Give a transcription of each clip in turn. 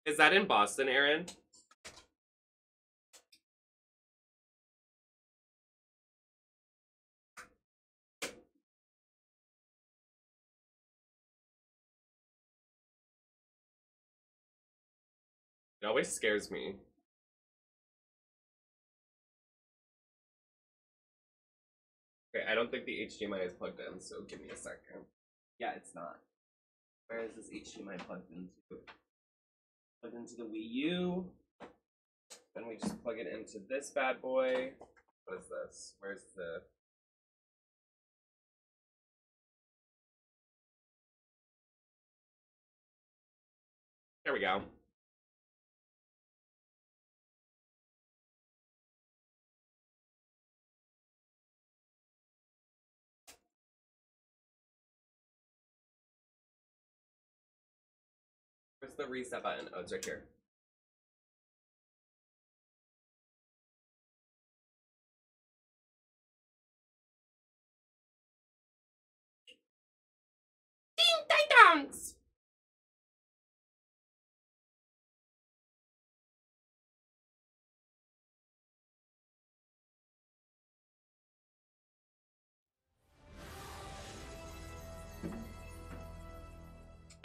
Is that in Boston, Aaron? It always scares me. Okay, I don't think the HDMI is plugged in, so give me a second. Yeah, it's not. Where is this HDMI plugged into? Plugged into the Wii U. Then we just plug it into this bad boy. What is this? Where's the... There we go. Where's the reset button? Oh, it's right here. Teen Titans!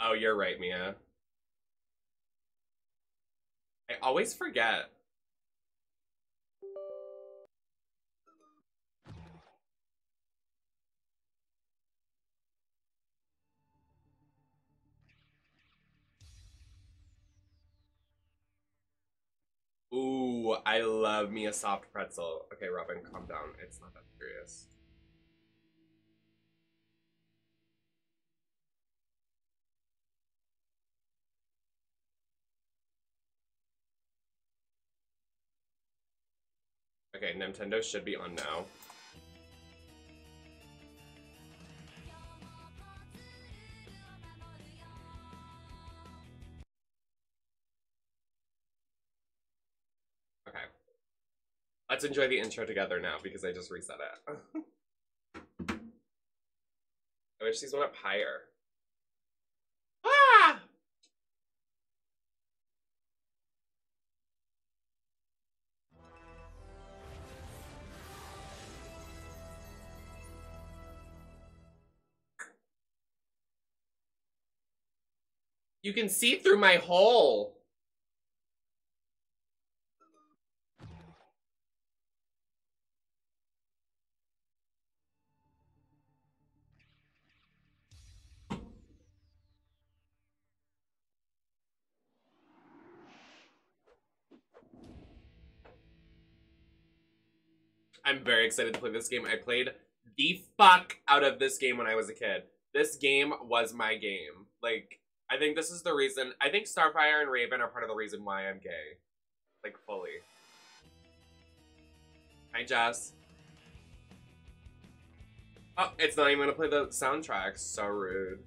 Oh, you're right, Mia. I always forget. Ooh, I love me a soft pretzel. Okay, Robin, calm down. It's not that serious. Okay, Nintendo should be on now. Okay. Let's enjoy the intro together now because I just reset it. I wish these went up higher. Ah! You can see through my hole. I'm very excited to play this game. I played the fuck out of this game when I was a kid. This game was my game. Like, I think this is the reason. I think Starfire and Raven are part of the reason why I'm gay. Like, fully. Hi, Jess. Oh, it's not even gonna play the soundtrack. So rude.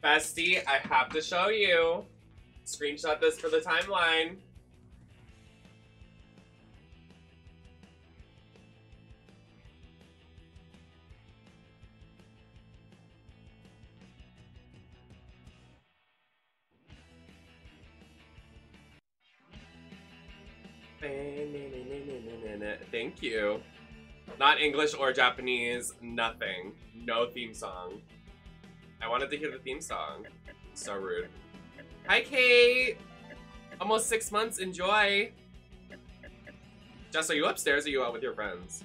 Bestie, I have to show you. Screenshot this for the timeline. Thank you. Not English or Japanese, nothing. No theme song. I wanted to hear the theme song. So rude. Hi, Kate! Almost 6 months, enjoy! Jess, are you upstairs or are you out with your friends?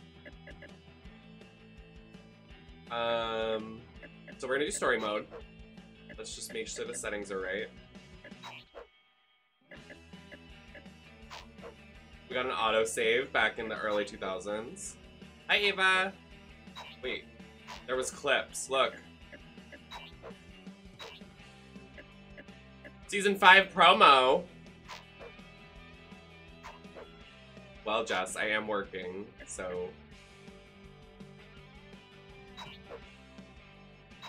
So we're gonna do story mode. Let's just make sure the settings are right. We got an autosave back in the early 2000s. Hi, Ava! Wait, there was clips, look. Season 5 promo! Well, Jess, I am working, so...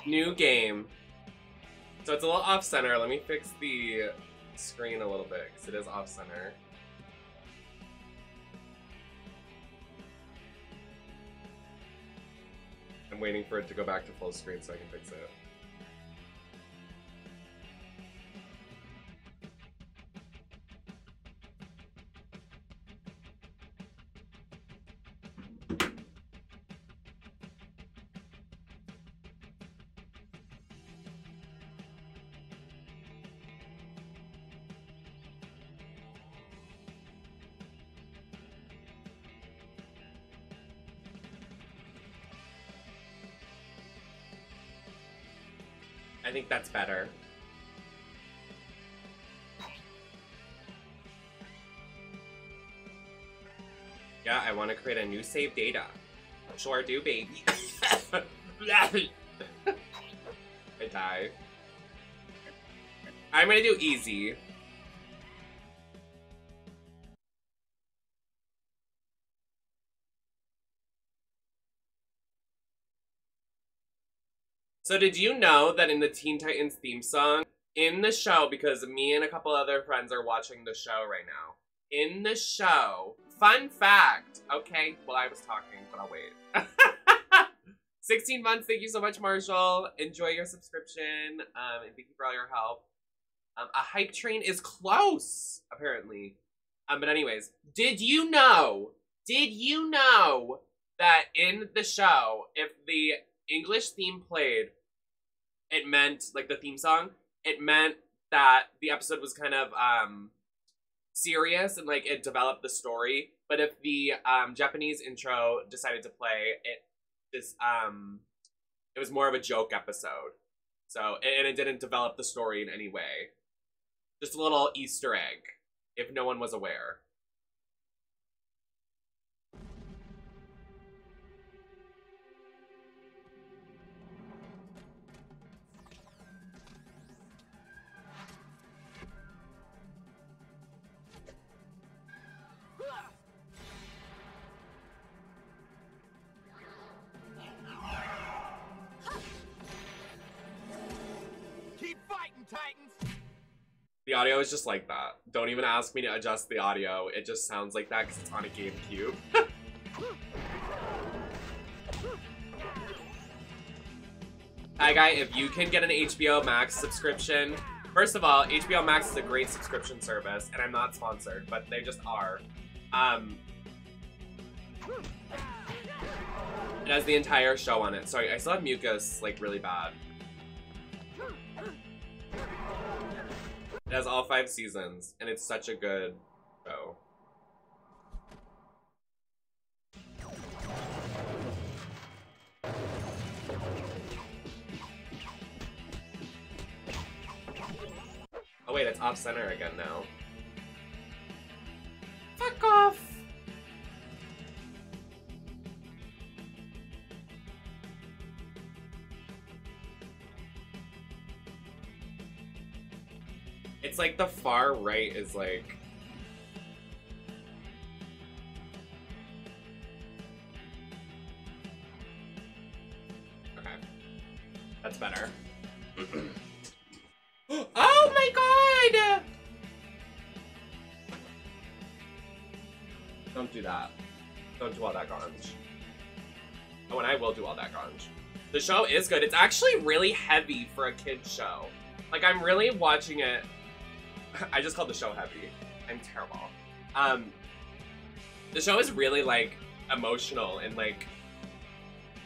New game. So it's a little off-center. Let me fix the screen a little bit, because it is off-center. I'm waiting for it to go back to full screen so I can fix it. I think that's better. Yeah, I want to create a new save data. Sure do, baby. I die. I'm gonna do easy. So did you know that in the Teen Titans theme song, in the show, because me and a couple other friends are watching the show right now, in the show, fun fact, okay, well I was talking, but I'll wait. 16 months, thank you so much, Marshall. Enjoy your subscription, and thank you for all your help. A hype train is close, apparently. But anyways, did you know that in the show, if the English theme played, it meant, like the theme song, it meant that the episode was kind of serious and like it developed the story. But if the Japanese intro decided to play, it was more of a joke episode. So, and it didn't develop the story in any way. Just a little Easter egg, if no one was aware. The audio is just like that. Don't even ask me to adjust the audio. It just sounds like that because it's on a GameCube. Hi, guy. If you can get an HBO Max subscription, first of all, HBO Max is a great subscription service, and I'm not sponsored, but they just are. It has the entire show on it. Sorry, I still have mucus, like, really bad. It has all 5 seasons, and it's such a good show. Oh wait, it's off-center again now. Fuck off! It's like the far right is like... Okay. That's better. Oh my god! Don't do that. Don't do all that grunge. Oh, and I will do all that grunge. The show is good. It's actually really heavy for a kid's show. Like, I'm really watching it. I just called the show heavy. I'm terrible. The show is really, like, emotional and, like,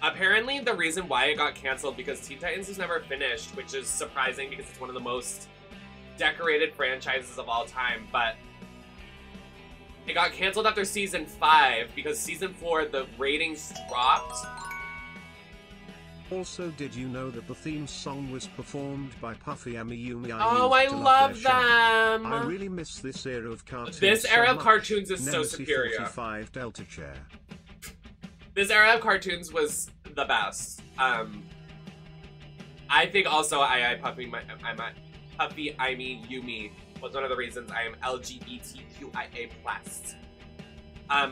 apparently the reason why it got canceled because Teen Titans was never finished, which is surprising because it's one of the most decorated franchises of all time, but it got canceled after season 5 because season 4, the ratings dropped. Also, did you know that the theme song was performed by Puffy Amiyumi? Oh, I love them! I really miss this era of cartoons. This era so of cartoons is so Nemesis superior. 45 Delta Chair. This era of cartoons was the best. I think also Puffy Amiyumi was one of the reasons I am LGBTQIA+.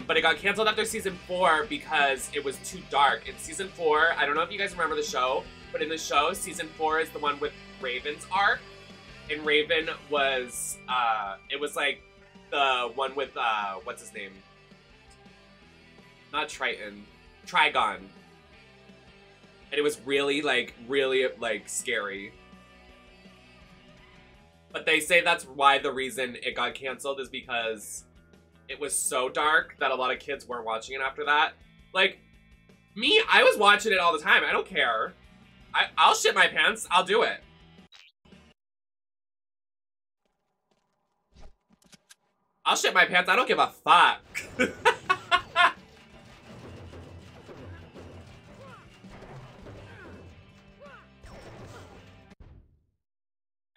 But it got canceled after season 4 because it was too dark. In season 4, I don't know if you guys remember the show, but in the show, season 4 is the one with Raven's arc. And Raven was, it was like the one with, what's his name? Not Triton. Trigon. And it was really, like, scary. But they say that's why the reason it got canceled is because it was so dark that a lot of kids weren't watching it after that. Like, me, I was watching it all the time. I don't care. I'll shit my pants. I'll do it. I'll shit my pants. I don't give a fuck.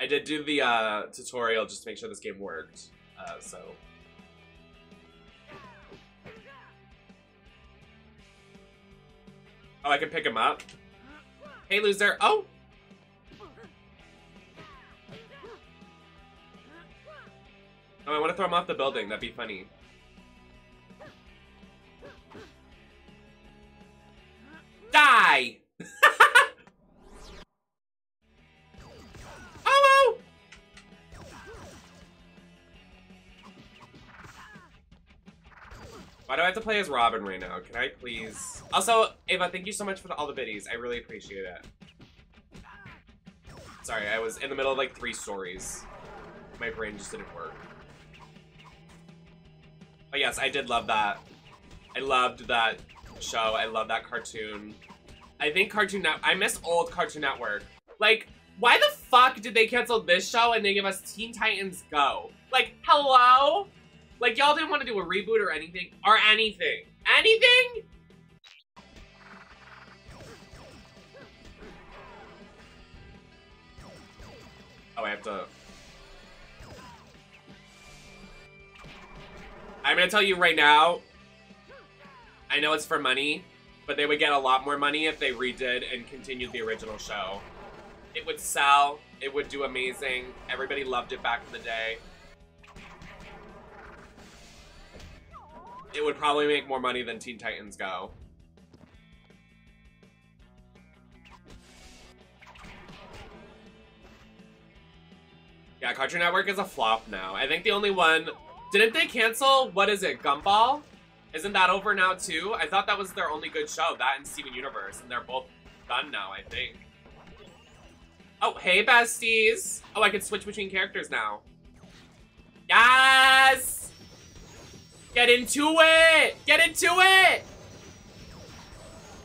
I did do the tutorial just to make sure this game worked. So. Oh, I can pick him up. Hey, loser. Oh! Oh, I want to throw him off the building. That'd be funny. Die! Oh! Why do I have to play as Robin right now? Can I please? Also, Ava, thank you so much for all the biddies. I really appreciate it. Sorry, I was in the middle of like 3 stories. My brain just didn't work. But yes, I did love that. I loved that show. I love that cartoon. I think I miss old Cartoon Network. Like, why the fuck did they cancel this show and they give us Teen Titans Go? Like, hello? Like, y'all didn't want to do a reboot or anything? Or anything? Anything? Oh, I have to... I'm gonna tell you right now, I know it's for money, but they would get a lot more money if they redid and continued the original show. It would sell, it would do amazing, everybody loved it back in the day. It would probably make more money than Teen Titans Go. Yeah, Cartoon Network is a flop now. I think the only one... Didn't they cancel, what is it, Gumball? Isn't that over now too? I thought that was their only good show, that and Steven Universe, and they're both done now, I think. Oh, hey besties! Oh, I can switch between characters now. Yes! Get into it! Get into it!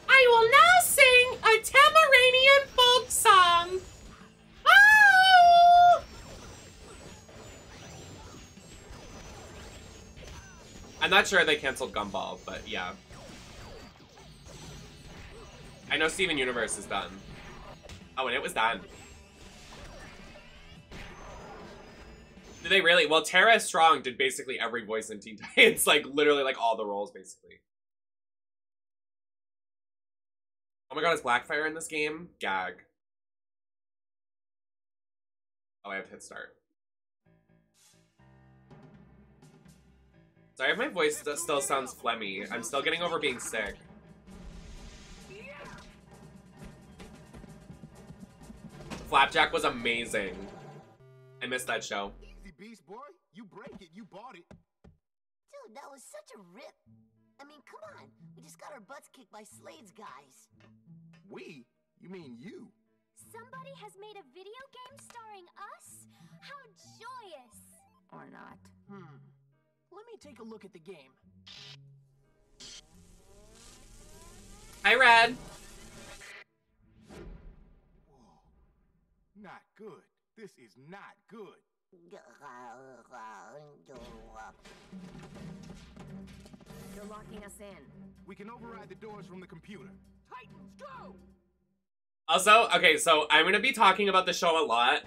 I will now sing a Tamaranian folk song. Oh! I'm not sure they canceled Gumball, but yeah. I know Steven Universe is done. Oh, and it was done. Did they really? Well, Tara Strong did basically every voice in Teen Titans. Like, literally, like, all the roles, basically. Oh my god, is Blackfire in this game? Gag. Oh, I have to hit start. Sorry if my voice still sounds phlegmy. I'm still getting over being sick. Flapjack was amazing. I missed that show. Easy beast, boy. You break it, you bought it. Dude, that was such a rip. I mean, come on. We just got our butts kicked by Slade's guys. We? You mean you? Somebody has made a video game starring us? How joyous! Or not. Let me take a look at the game. Hi, Red. Whoa. Not good. This is not good. You're locking us in. We can override the doors from the computer. Titans, go! Also, okay, so I'm gonna be talking about the show a lot.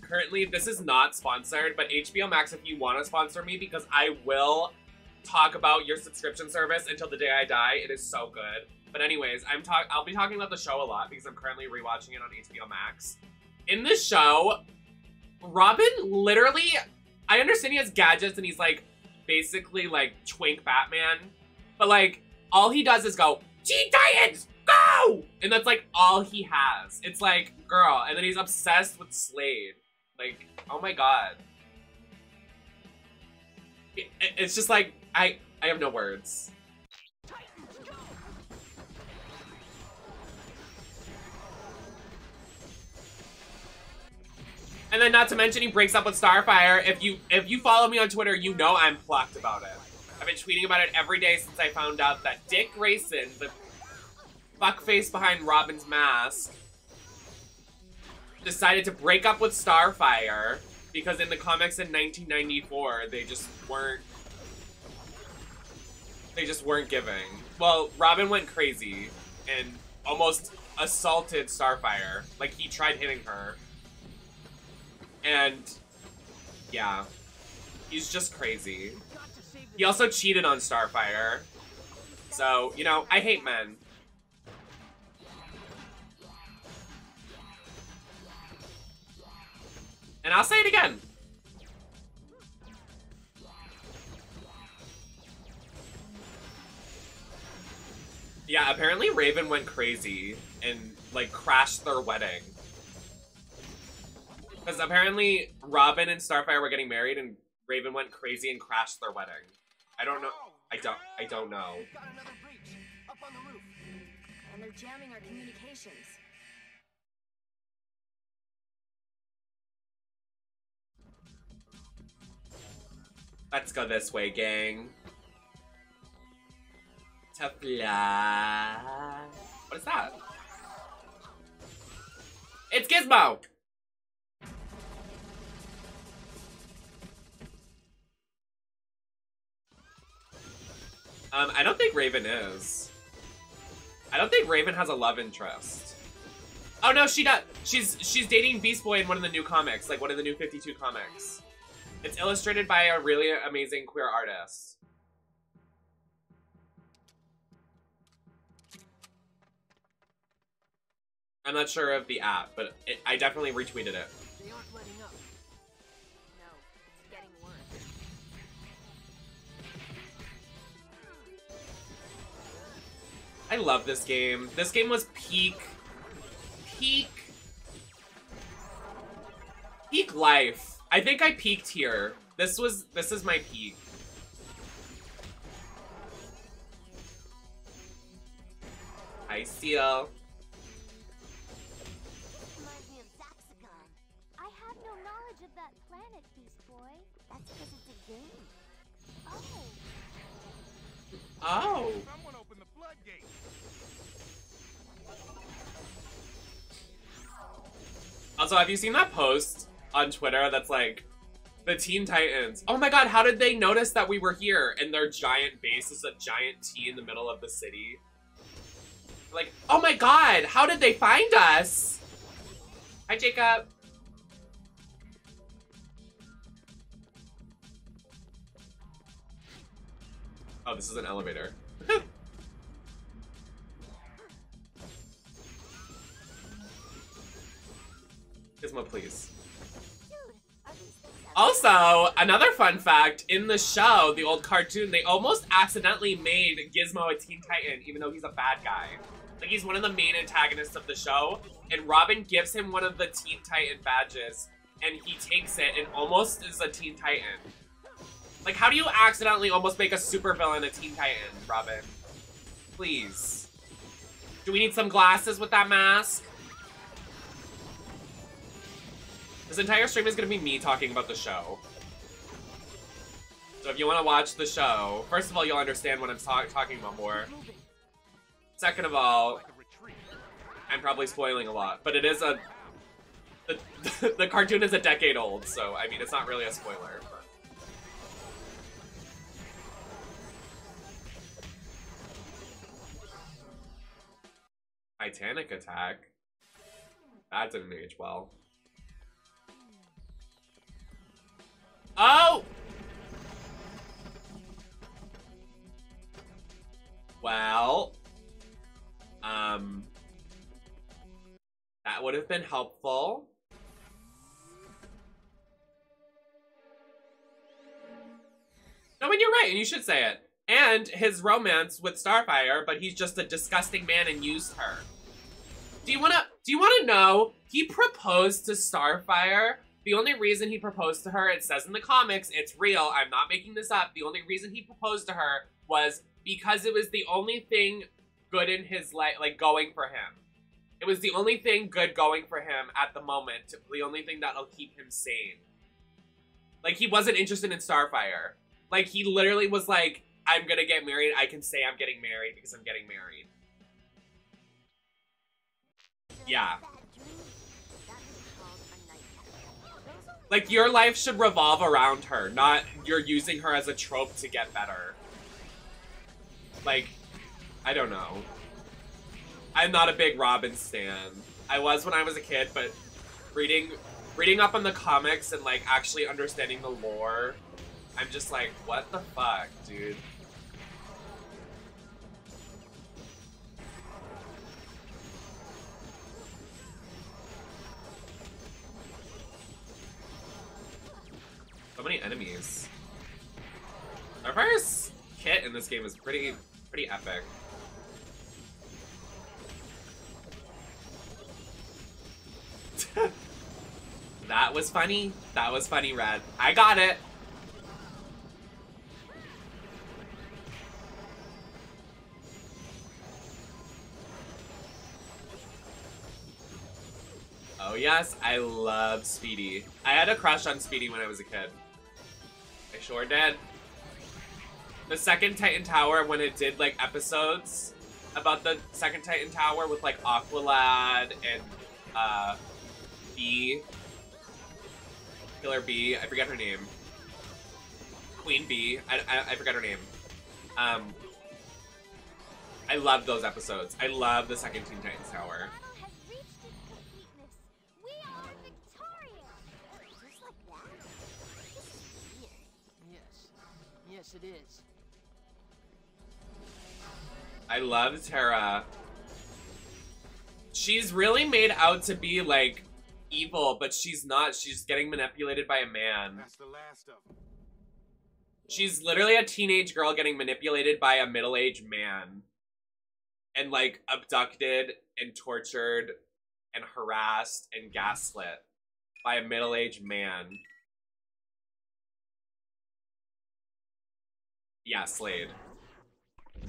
Currently, this is not sponsored, but HBO Max, if you want to sponsor me, because I will talk about your subscription service until the day I die. It is so good. But anyways, I'll be talking about the show a lot because I'm currently rewatching it on HBO Max. In this show, Robin literally, I understand he has gadgets and he's like basically like twink Batman, but like all he does is go, Teen Titans, go! And that's like all he has. It's like, girl, and then he's obsessed with Slade. Like, oh my god. It's just like, I have no words. And then not to mention he breaks up with Starfire. If you follow me on Twitter, you know I'm plucked about it. I've been tweeting about it every day since I found out that Dick Grayson, the fuckface behind Robin's mask, decided to break up with Starfire because in the comics in 1994, they just weren't giving. Well, Robin went crazy and almost assaulted Starfire. Like, he tried hitting her. And yeah, he's just crazy. He also cheated on Starfire. So, you know, I hate men. And I'll say it again. Yeah, apparently Raven went crazy and, like, crashed their wedding. Because apparently Robin and Starfire were getting married and Raven went crazy and crashed their wedding. I don't know. I don't know. Got another breach up on the roof. And they're jamming our communications. Let's go this way, gang. To fly. What is that? It's Gizmo! I don't think Raven is. I don't think Raven has a love interest. Oh no, she does. She's dating Beast Boy in one of the new comics, like one of the new 52 comics. It's illustrated by a really amazing queer artist. I'm not sure of the app, but I definitely retweeted it. They aren't letting up. No, it's getting worse. I love this game. This game was peak life. I think I peaked here. This is my peak. Hi, Seal. Reminds me of Zaxagon. I had no knowledge of that planet, Beast Boy. That's because it's a game. Oh. Oh. Someone open the floodgates. Also, have you seen that post on Twitter that's like, the Teen Titans. Oh my god, how did they notice that we were here? And their giant base is a giant T in the middle of the city. Like, oh my god, how did they find us? Hi, Jacob. Oh, this is an elevator. Gizmo, please. Also, another fun fact, in the show, the old cartoon, they almost accidentally made Gizmo a Teen Titan, even though he's a bad guy. Like, he's one of the main antagonists of the show, and Robin gives him one of the Teen Titan badges, and he takes it and almost is a Teen Titan. Like, how do you accidentally almost make a supervillain a Teen Titan, Robin? Please. Do we need some glasses with that mask? This entire stream is going to be me talking about the show. So if you want to watch the show, first of all, you'll understand what I'm talking about more. Second of all, I'm probably spoiling a lot, but it is a... The cartoon is a decade old, so, I mean, it's not really a spoiler. But. Titanic attack? That didn't age well. Oh! Well, that would have been helpful. No, and you're right, and you should say it. And his romance with Starfire, but he's just a disgusting man and used her. Do you wanna know? He proposed to Starfire. The only reason he proposed to her, it says in the comics, it's real, I'm not making this up. The only reason he proposed to her was because it was the only thing good in his life, like, going for him. It was the only thing good going for him at the moment. The only thing that'll keep him sane. Like, he wasn't interested in Starfire. Like, he literally was like, I'm gonna get married. I can say I'm getting married because I'm getting married. Yeah. Like, your life should revolve around her, not you're using her as a trope to get better. Like, I don't know. I'm not a big Robin stan. I was when I was a kid, but reading reading up on the comics and like actually understanding the lore, I'm just like, what the fuck, dude? So many enemies. Our first kit in this game is pretty epic. That was funny. That was funny, Red. I got it. Oh yes, I love Speedy. I had a crush on Speedy when I was a kid. I sure did. The second Titan Tower, when it did like episodes about the second Titan Tower with like Aqualad and B. Killer B, I forget her name. Queen B, I forgot her name. I love those episodes. I love the second Teen Titans Tower. Has reached its completeness. We are victorious. Just like that? This is weird. Yes. Yes, it is. I love Terra. She's really made out to be like evil, but she's not. She's getting manipulated by a man. That's the last of them. She's literally a teenage girl getting manipulated by a middle-aged man. And like abducted and tortured and harassed and gaslit by a middle-aged man. Yeah, Slade.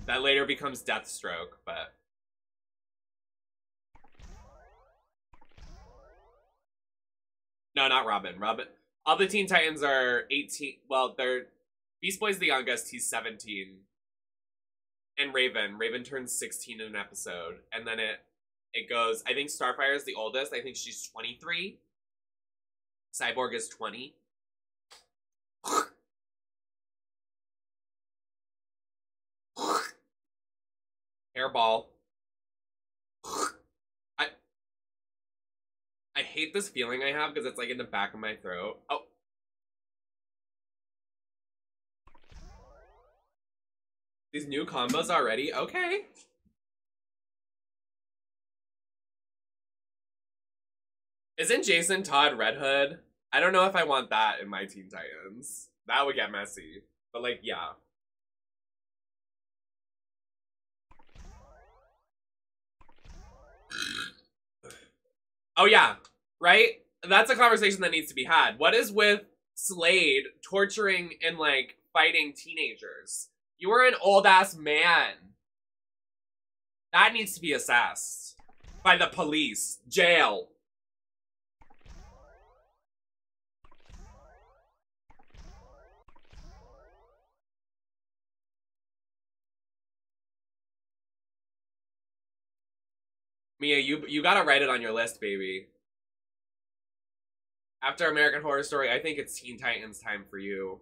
That later becomes Deathstroke, but... No, not Robin. Robin. All the Teen Titans are 18. Well, they're... Beast Boy's the youngest. He's 17. And Raven. Raven turns 16 in an episode. And then it goes... I think Starfire is the oldest. I think she's 23. Cyborg is 20. Hairball. I hate this feeling I have because it's like in the back of my throat. Oh. These new combos already? Okay. Isn't Jason Todd Red Hood? I don't know if I want that in my Teen Titans. That would get messy. But like, yeah. Oh yeah, right? That's a conversation that needs to be had. What is with Slade torturing and like fighting teenagers? You were an old ass man. That needs to be assessed by the police. Jail. Mia, you gotta write it on your list, baby. After American Horror Story, I think it's Teen Titans time for you.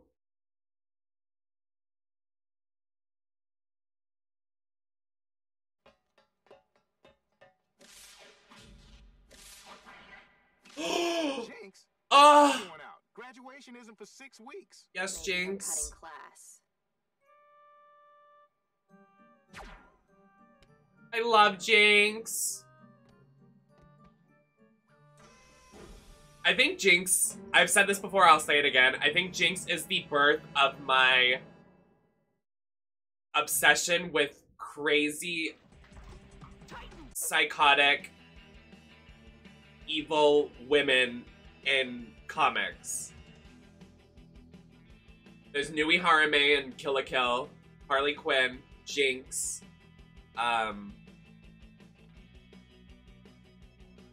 Jinx? Oh! Going out. Graduation isn't for 6 weeks. Yes, Maybe they're Jinx. cutting class. I love Jinx. I think Jinx, I've said this before, I'll say it again. I think Jinx is the birth of my obsession with crazy, psychotic, evil women in comics. There's Nui Harame and Kill la Kill, Harley Quinn, Jinx.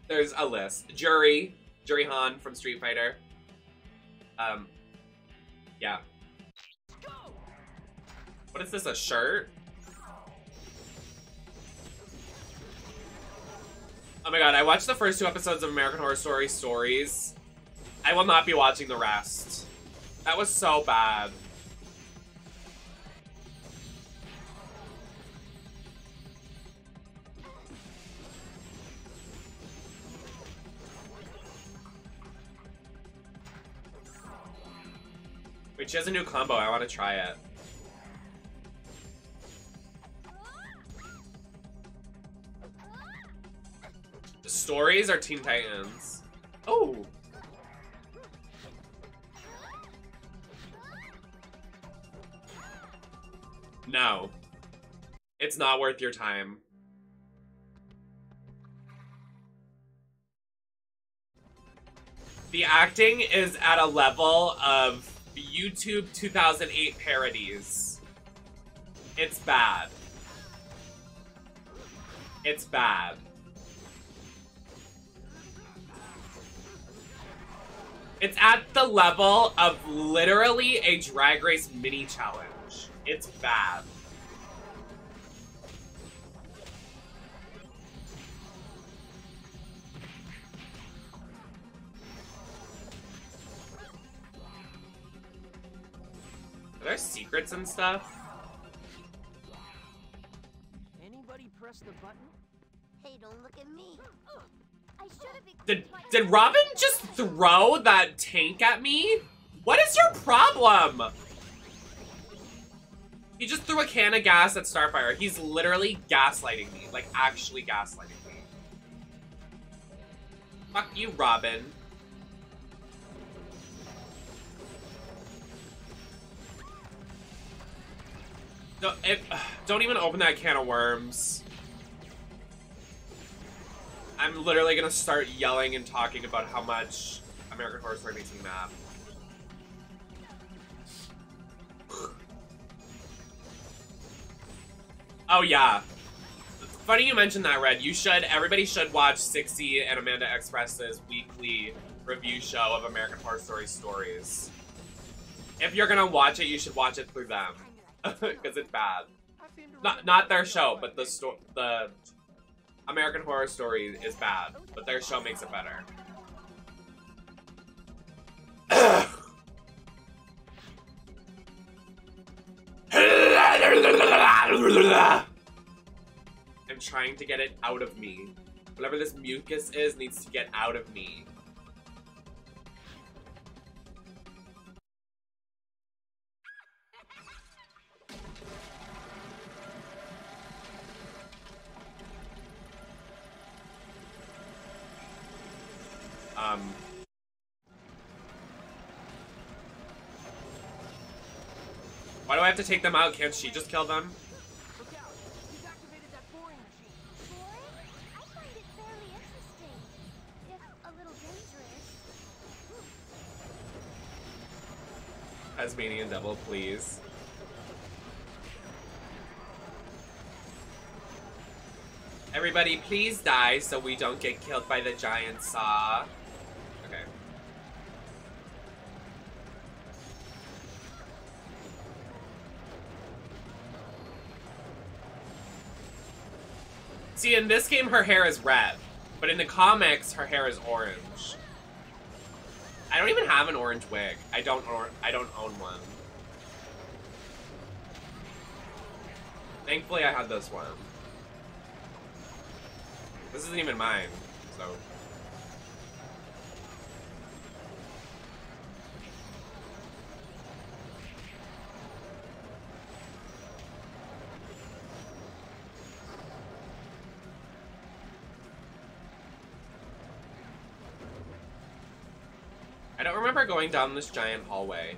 There's a list. Jury Han from Street Fighter. Yeah. What is this, a shirt? Oh my god, I watched the first 2 episodes of American Horror Story Stories. I will not be watching the rest. That was so bad. Wait, she has a new combo. I want to try it. The stories are Teen Titans. Oh. No. It's not worth your time. The acting is at a level of YouTube 2008 parodies. It's bad. It's bad. It's at the level of literally a Drag Race mini challenge. It's bad. Are there secrets and stuff? Anybody press the button? Hey, don't look at me. I should have Did Robin just throw that tank at me? What is your problem? He just threw a can of gas at Starfire. He's literally gaslighting me. Like, actually gaslighting me. Fuck you, Robin. Don't even open that can of worms. I'm literally gonna start yelling and talking about how much American Horror Story makes me mad. Oh yeah. Funny you mentioned that, Red. Everybody should watch Sixy and Amanda Express's weekly review show of American Horror Story stories. If you're gonna watch it, you should watch it through them. Because it's bad. Not their show, but the American Horror Story is bad, but their show makes it better. I'm trying to get it out of me. Whatever this mucus is needs to get out of me. Why do I have to take them out? Can't she just kill them? Look out! He's activated that boring machine. Boring? I find it fairly interesting. If a little dangerous. Tasmanian Devil, please. Everybody, please die so we don't get killed by the giant saw. Okay. See, in this game, her hair is red, but in the comics, her hair is orange. I don't even have an orange wig. I don't own one. Thankfully, I had this one. This isn't even mine, so. I don't remember going down this giant hallway.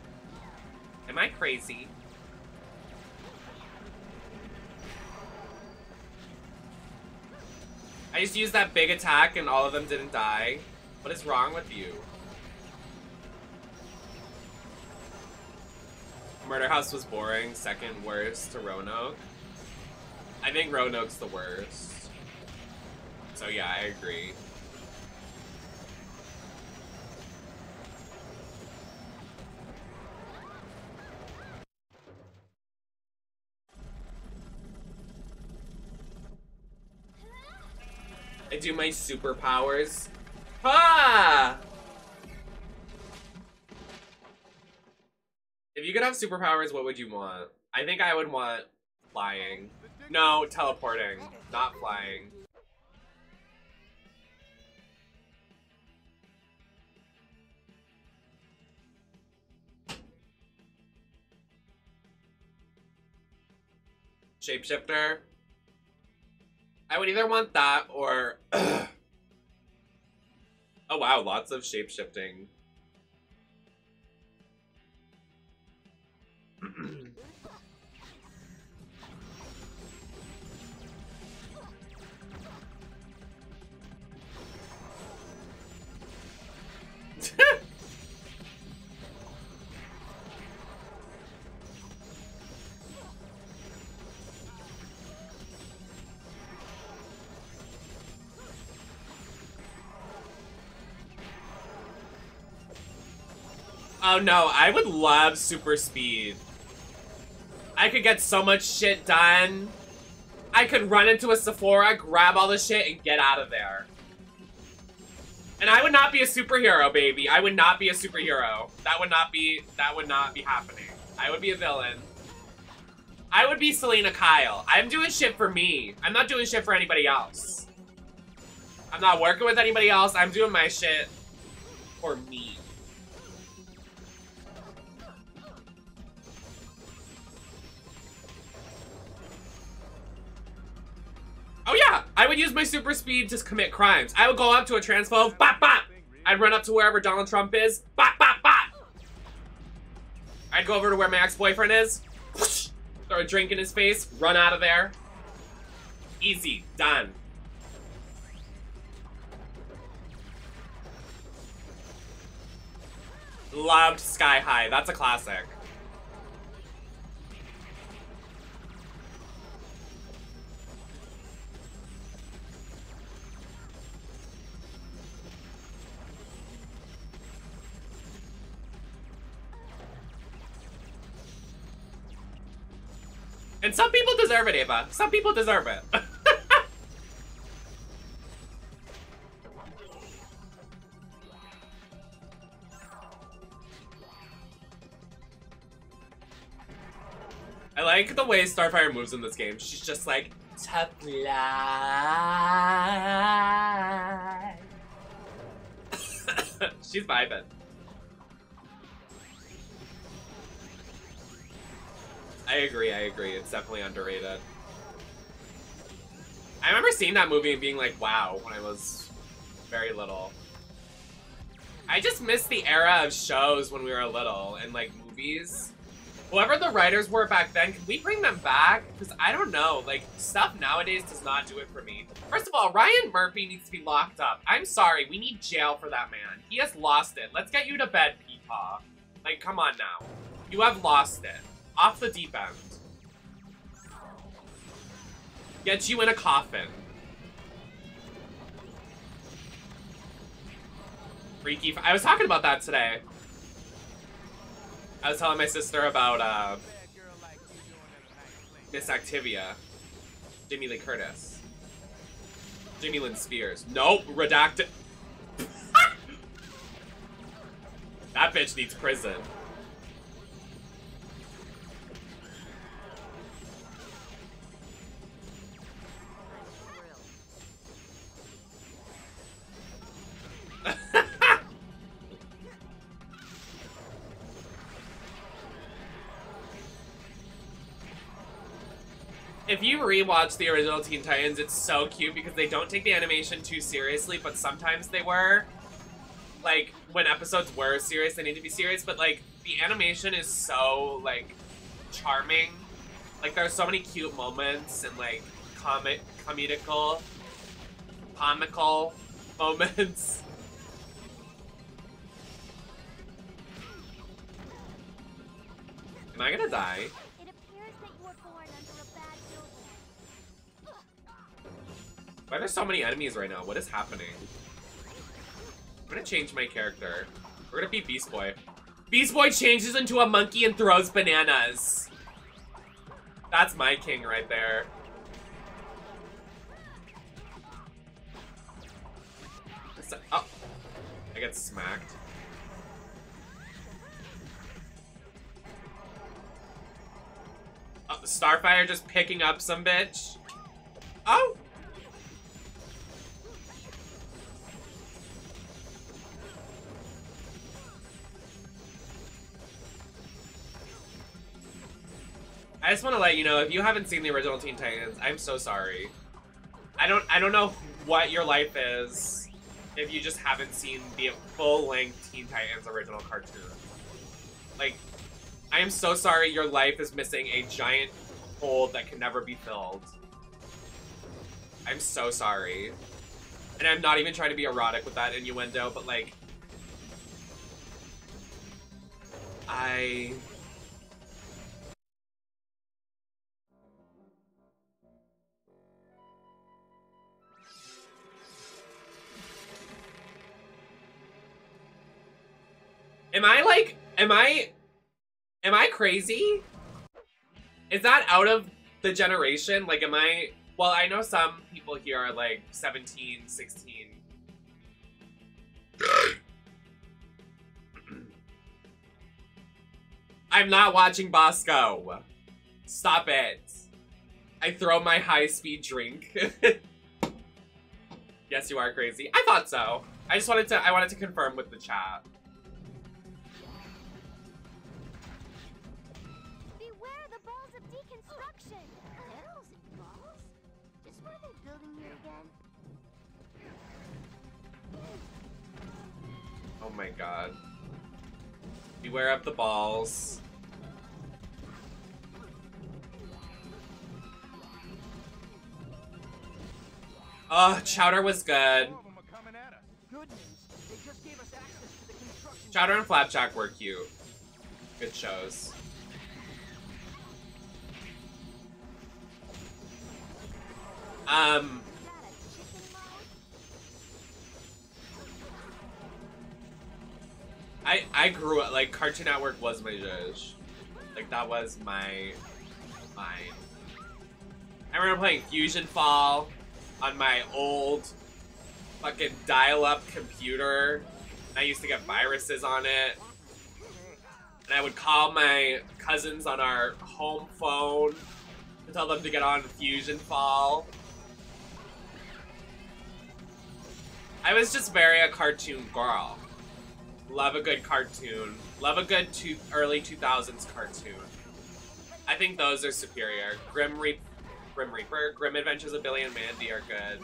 Am I crazy? I just used that big attack and all of them didn't die. What is wrong with you? Murder House was boring, second worst to Roanoke. I think Roanoke's the worst. So yeah, I agree. I do my superpowers. Ah! If you could have superpowers, what would you want? I think I would want flying. No, teleporting, not flying. Shapeshifter. I would either want that or... oh wow, lots of shapeshifting. Oh no, I would love super speed. I could get so much shit done. I could run into a Sephora, grab all the shit, and get out of there. And I would not be a superhero, baby. I would not be a superhero. That would not be happening. I would be a villain. I would be Selena Kyle. I'm doing shit for me. I'm not doing shit for anybody else. I'm not working with anybody else. I'm doing my shit for me. Oh yeah, I would use my super speed to commit crimes. I would go up to a transphobe, bop bop. I'd run up to wherever Donald Trump is, bop bop bop. I'd go over to where my ex-boyfriend is, whoosh, throw a drink in his face, run out of there. Easy, done. Loved Sky High, that's a classic. And some people deserve it, Ava. Some people deserve it. I like the way Starfire moves in this game. She's just like, to fly. She's vibing. I agree, it's definitely underrated. I remember seeing that movie and being like, wow, when I was very little. I just miss the era of shows when we were little and like movies. Whoever the writers were back then, can we bring them back? Because I don't know, like stuff nowadays does not do it for me. First of all, Ryan Murphy needs to be locked up. I'm sorry, we need jail for that man. He has lost it. Let's get you to bed, Peepaw. Like, come on now. You have lost it. Off the deep end. Get you in a coffin. Freaky. I was talking about that today. I was telling my sister about Miss Activia. Jamie Lee Curtis. Jamie Lynn Spears. Nope, redacted. That bitch needs prison. If you rewatch the original Teen Titans, it's so cute because they don't take the animation too seriously, but sometimes they were. Like, when episodes were serious, they need to be serious, but like, the animation is so, like, charming. Like, there are so many cute moments and like, comical moments. Am I gonna die? It appears that you were born under a bad building. Why are there so many enemies right now? What is happening? I'm gonna change my character. We're gonna be Beast Boy. Beast Boy changes into a monkey and throws bananas. That's my king right there. Oh, I get smacked. Oh, Starfire just picking up some bitch. Oh! I just want to let you know, if you haven't seen the original Teen Titans, I'm so sorry. I don't know what your life is if you just haven't seen the full-length Teen Titans original cartoon. Like, I am so sorry your life is missing a giant hole that can never be filled. I'm so sorry. And I'm not even trying to be erotic with that innuendo, but like... Am I crazy? Is that out of the generation? Like, well, I know some people here are like 17, 16. I'm not watching Bosco. Stop it. I throw my high-speed drink. Yes, you are crazy. I thought so. I wanted to confirm with the chat. Beware the balls of deconstruction. Barrels and balls? Just where they're building here again? Oh my god. Beware of the balls. Oh, Chowder was good. Chowder and Flapjack were cute. Good shows. I grew up, like, Cartoon Network was my zhuzh. Like, that was mine. I remember playing Fusion Fall on my old fucking dial-up computer. I used to get viruses on it. And I would call my cousins on our home phone to tell them to get on Fusion Fall. I was just very a cartoon girl. Love a good cartoon. Love a good early 2000s cartoon. I think those are superior. Grim Reaper, Grim Adventures of Billy and Mandy are good.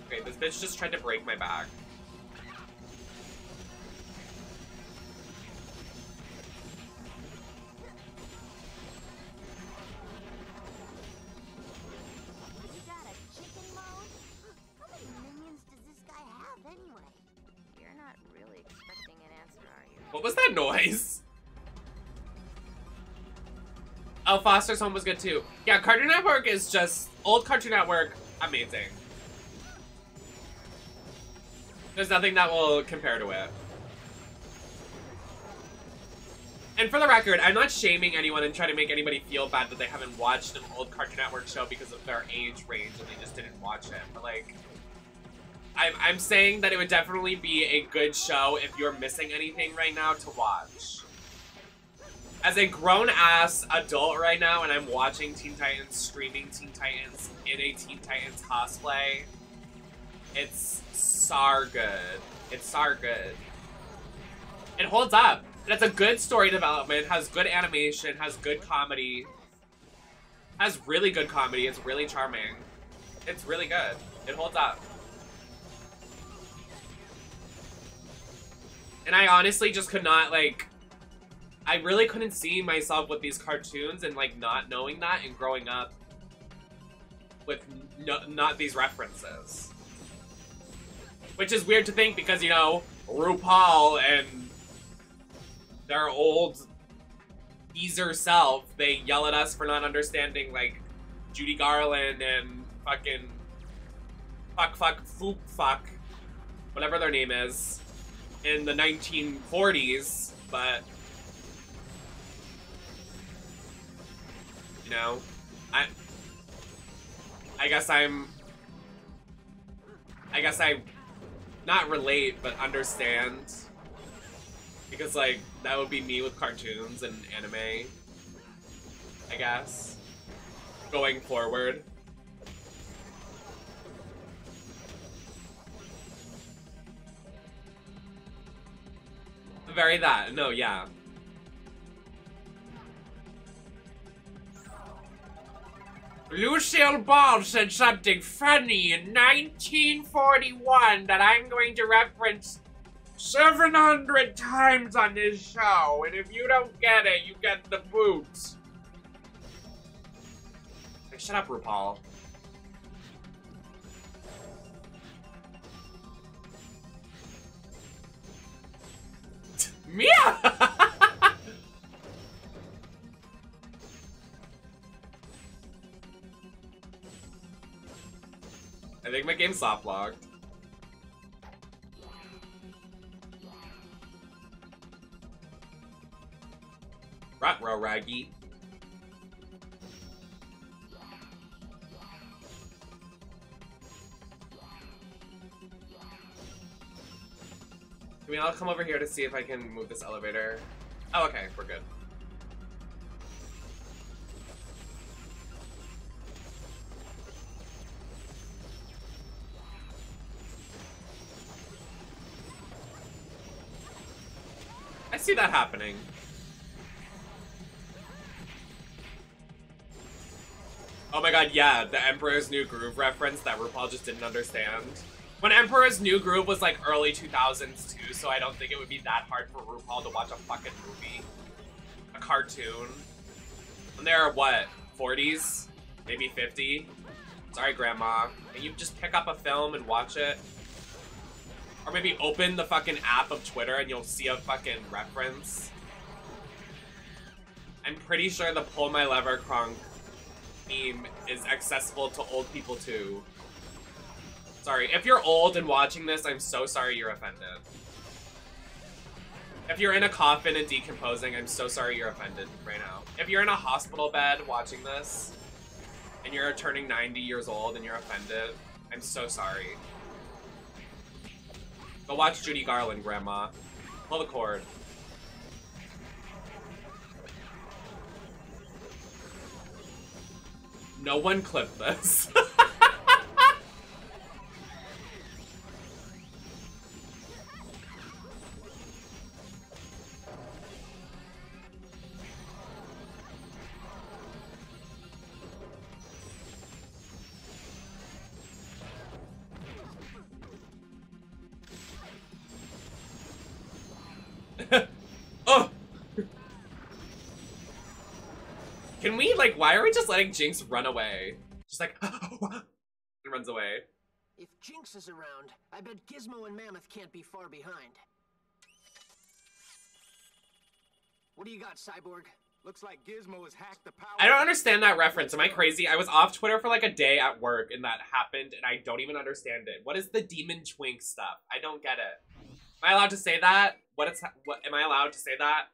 Okay, this bitch just tried to break my back. You got a chicken mode? How many minions does this guy have anyway? You're not really expecting an answer, are you? What was that noise? Oh, Foster's Home was good too. Yeah, Cartoon Network is just... Old Cartoon Network, amazing. There's nothing that will compare to it. And for the record, I'm not shaming anyone and trying to make anybody feel bad that they haven't watched an old Cartoon Network show because of their age range and they just didn't watch it. But like, I'm saying that it would definitely be a good show if you're missing anything right now to watch. As a grown-ass adult right now, and I'm watching Teen Titans, streaming Teen Titans in a Teen Titans cosplay, it's so good. It's so good. It holds up. And it's a good story development, has good animation, has good comedy. Has really good comedy, it's really charming. It's really good. It holds up. And I honestly just could not, like... I really couldn't see myself with these cartoons and, like, not knowing that and growing up with not these references. Which is weird to think because, you know, RuPaul and their old geezer self, they yell at us for not understanding, like, Judy Garland and fucking fuck, whatever their name is, in the 1940s, but... You know, I guess I not relate, but understand. Because, like, that would be me with cartoons and anime, I guess, going forward. Very that, no, yeah. Lucille Ball said something funny in 1941 that I'm going to reference 700 times on this show, and if you don't get it, you get the boots. Hey, shut up, RuPaul. Mia! I think my game's soft locked. Ruh-roh, Raggy. I mean, I'll come over here to see if I can move this elevator. Oh, okay, we're good. I see that happening. Oh my god, yeah, the Emperor's New Groove reference that RuPaul just didn't understand. When Emperor's New Groove was like early 2000s too, so I don't think it would be that hard for RuPaul to watch a fucking movie. A cartoon. When they're, what, 40s? Maybe 50? Sorry, Grandma. Can you just pick up a film and watch it? Or maybe open the fucking app of Twitter and you'll see a fucking reference. I'm pretty sure the Pull My Lever Crunk meme is accessible to old people too. Sorry, if you're old and watching this, I'm so sorry you're offended. If you're in a coffin and decomposing, I'm so sorry you're offended right now. If you're in a hospital bed watching this, and you're turning 90 years old and you're offended, I'm so sorry. Go watch Judy Garland, Grandma. Pull the cord. No one clipped this. Oh! Can we, like, why are we just letting Jinx run away? Just like, and runs away. If Jinx is around, I bet Gizmo and Mammoth can't be far behind. What do you got, Cyborg? Looks like Gizmo has hacked the power. I don't understand that reference. Am I crazy? I was off Twitter for like a day at work and that happened and I don't even understand it. What is the demon twink stuff? I don't get it. Am I allowed to say that? What am I allowed to say that?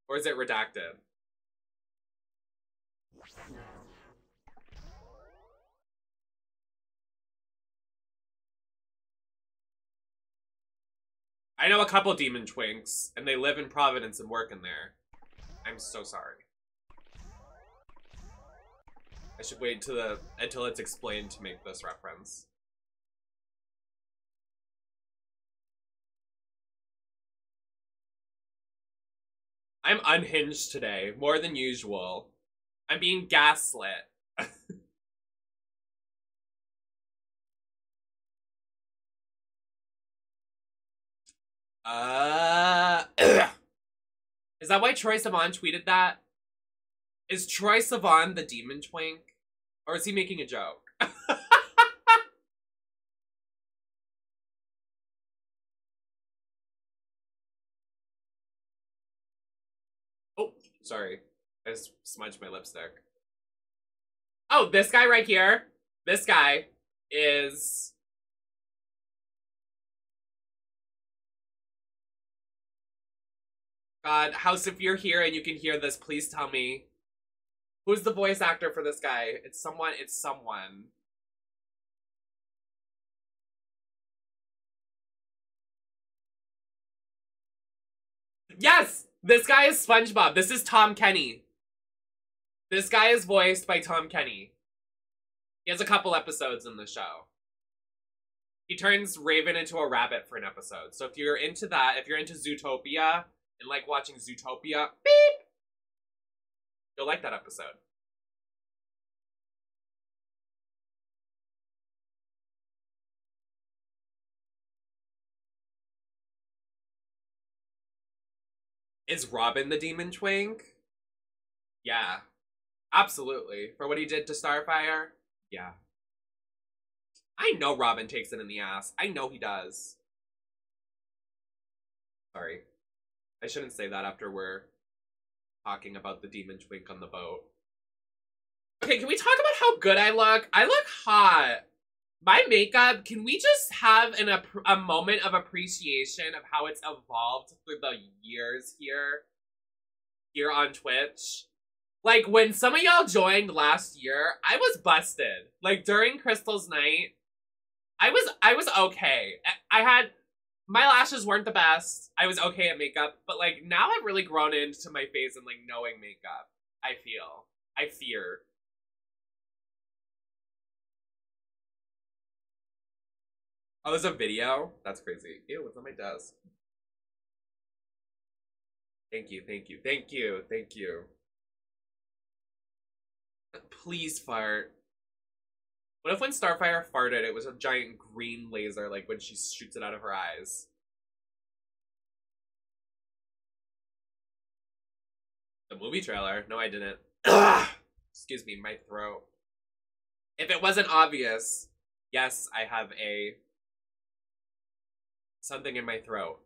Or is it redacted? I know a couple demon twinks, and they live in Providence and work in there. I'm so sorry. I should wait until it's explained to make this reference. I'm unhinged today, more than usual. I'm being gaslit. Is that why Troye Sivan tweeted that? Is Troye Sivan the demon twink? Or is he making a joke? Oh, sorry. I just smudged my lipstick. Oh, this guy right here. This guy is... God, House, if you're here and you can hear this, please tell me. Who's the voice actor for this guy? It's someone. Yes! This guy is SpongeBob. This is Tom Kenny. This guy is voiced by Tom Kenny. He has a couple episodes in the show. He turns Raven into a rabbit for an episode. So if you're into that, if you're into Zootopia and like watching Zootopia, beep! You'll like that episode. Is Robin the demon twink? Yeah. Absolutely. For what he did to Starfire? Yeah. I know Robin takes it in the ass. I know he does. Sorry. I shouldn't say that after we're talking about the demon twink on the boat. Okay, can we talk about how good I look? I look hot. My makeup, can we just have a moment of appreciation of how it's evolved through the years here on Twitch? Like, when some of y'all joined last year, I was busted. Like, during Crystal's night, I was okay. My lashes weren't the best. I was okay at makeup, but like, now I've really grown into my face and like knowing makeup. I fear. Oh, there's a video? That's crazy. Ew, what's on my desk? Thank you. Please fart. What if when Starfire farted, it was a giant green laser, like when she shoots it out of her eyes? The movie trailer? No, I didn't. Ugh! Excuse me, my throat. If it wasn't obvious, yes, I have something in my throat.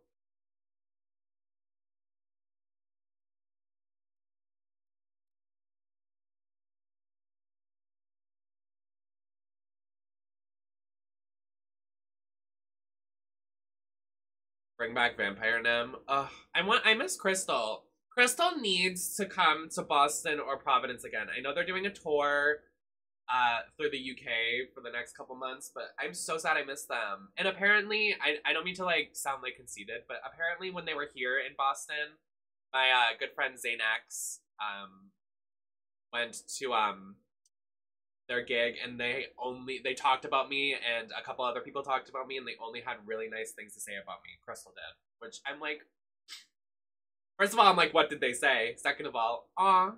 Bring back Vampire Nem. Ugh, I miss Crystal. Crystal needs to come to Boston or Providence again. I know they're doing a tour through the UK for the next couple months, but I'm so sad I missed them. And apparently, I don't mean to like sound like conceited, but apparently when they were here in Boston, my good friend Zane X went to their gig, and they talked about me, and a couple other people talked about me, and they only had really nice things to say about me. Crystal did, which I'm like, first of all, I'm like, what did they say? Second of all, aw.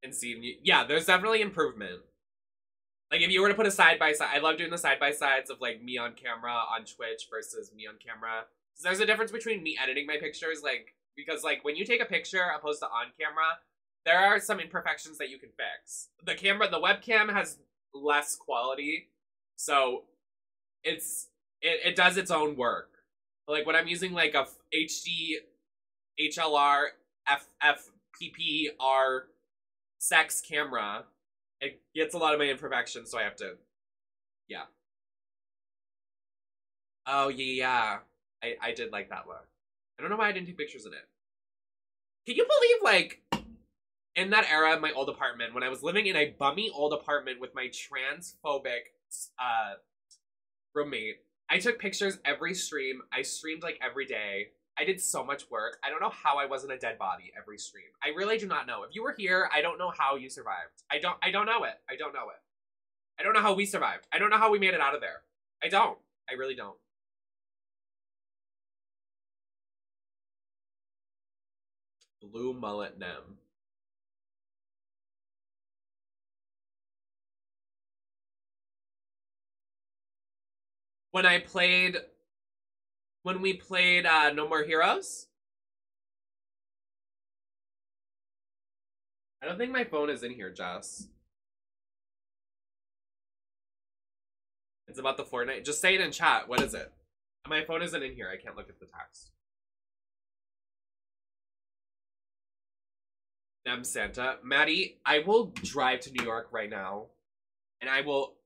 And see, yeah, there's definitely improvement. Like, if you were to put a side-by-side, I love doing the side-by-sides of, like, me on camera on Twitch versus me on camera. Because there's a difference between me editing my pictures, like, because, like, when you take a picture opposed to on camera, there are some imperfections that you can fix. The webcam has less quality, so it does its own work. But, like, when I'm using, like, a HD, HLR, FFPPR sex camera, it gets a lot of my imperfections, so I have to, yeah. Oh, yeah. I did like that look. I don't know why I didn't take pictures in it. Can you believe, like, in that era of my old apartment, when I was living in a bummy old apartment with my transphobic roommate, I took pictures every stream. I streamed, like, every day. I did so much work. I don't know how I wasn't a dead body every stream. I really do not know. If you were here, I don't know how you survived. I don't know it. I don't know it. I don't know how we survived. I don't know how we made it out of there. I don't. I really don't. Blue mullet Nem. When we played No More Heroes? I don't think my phone is in here, Jess. It's about the Fortnite. Just say it in chat. What is it? My phone isn't in here. I can't look at the text. Nem Santa. Maddie, I will drive to New York right now, and I will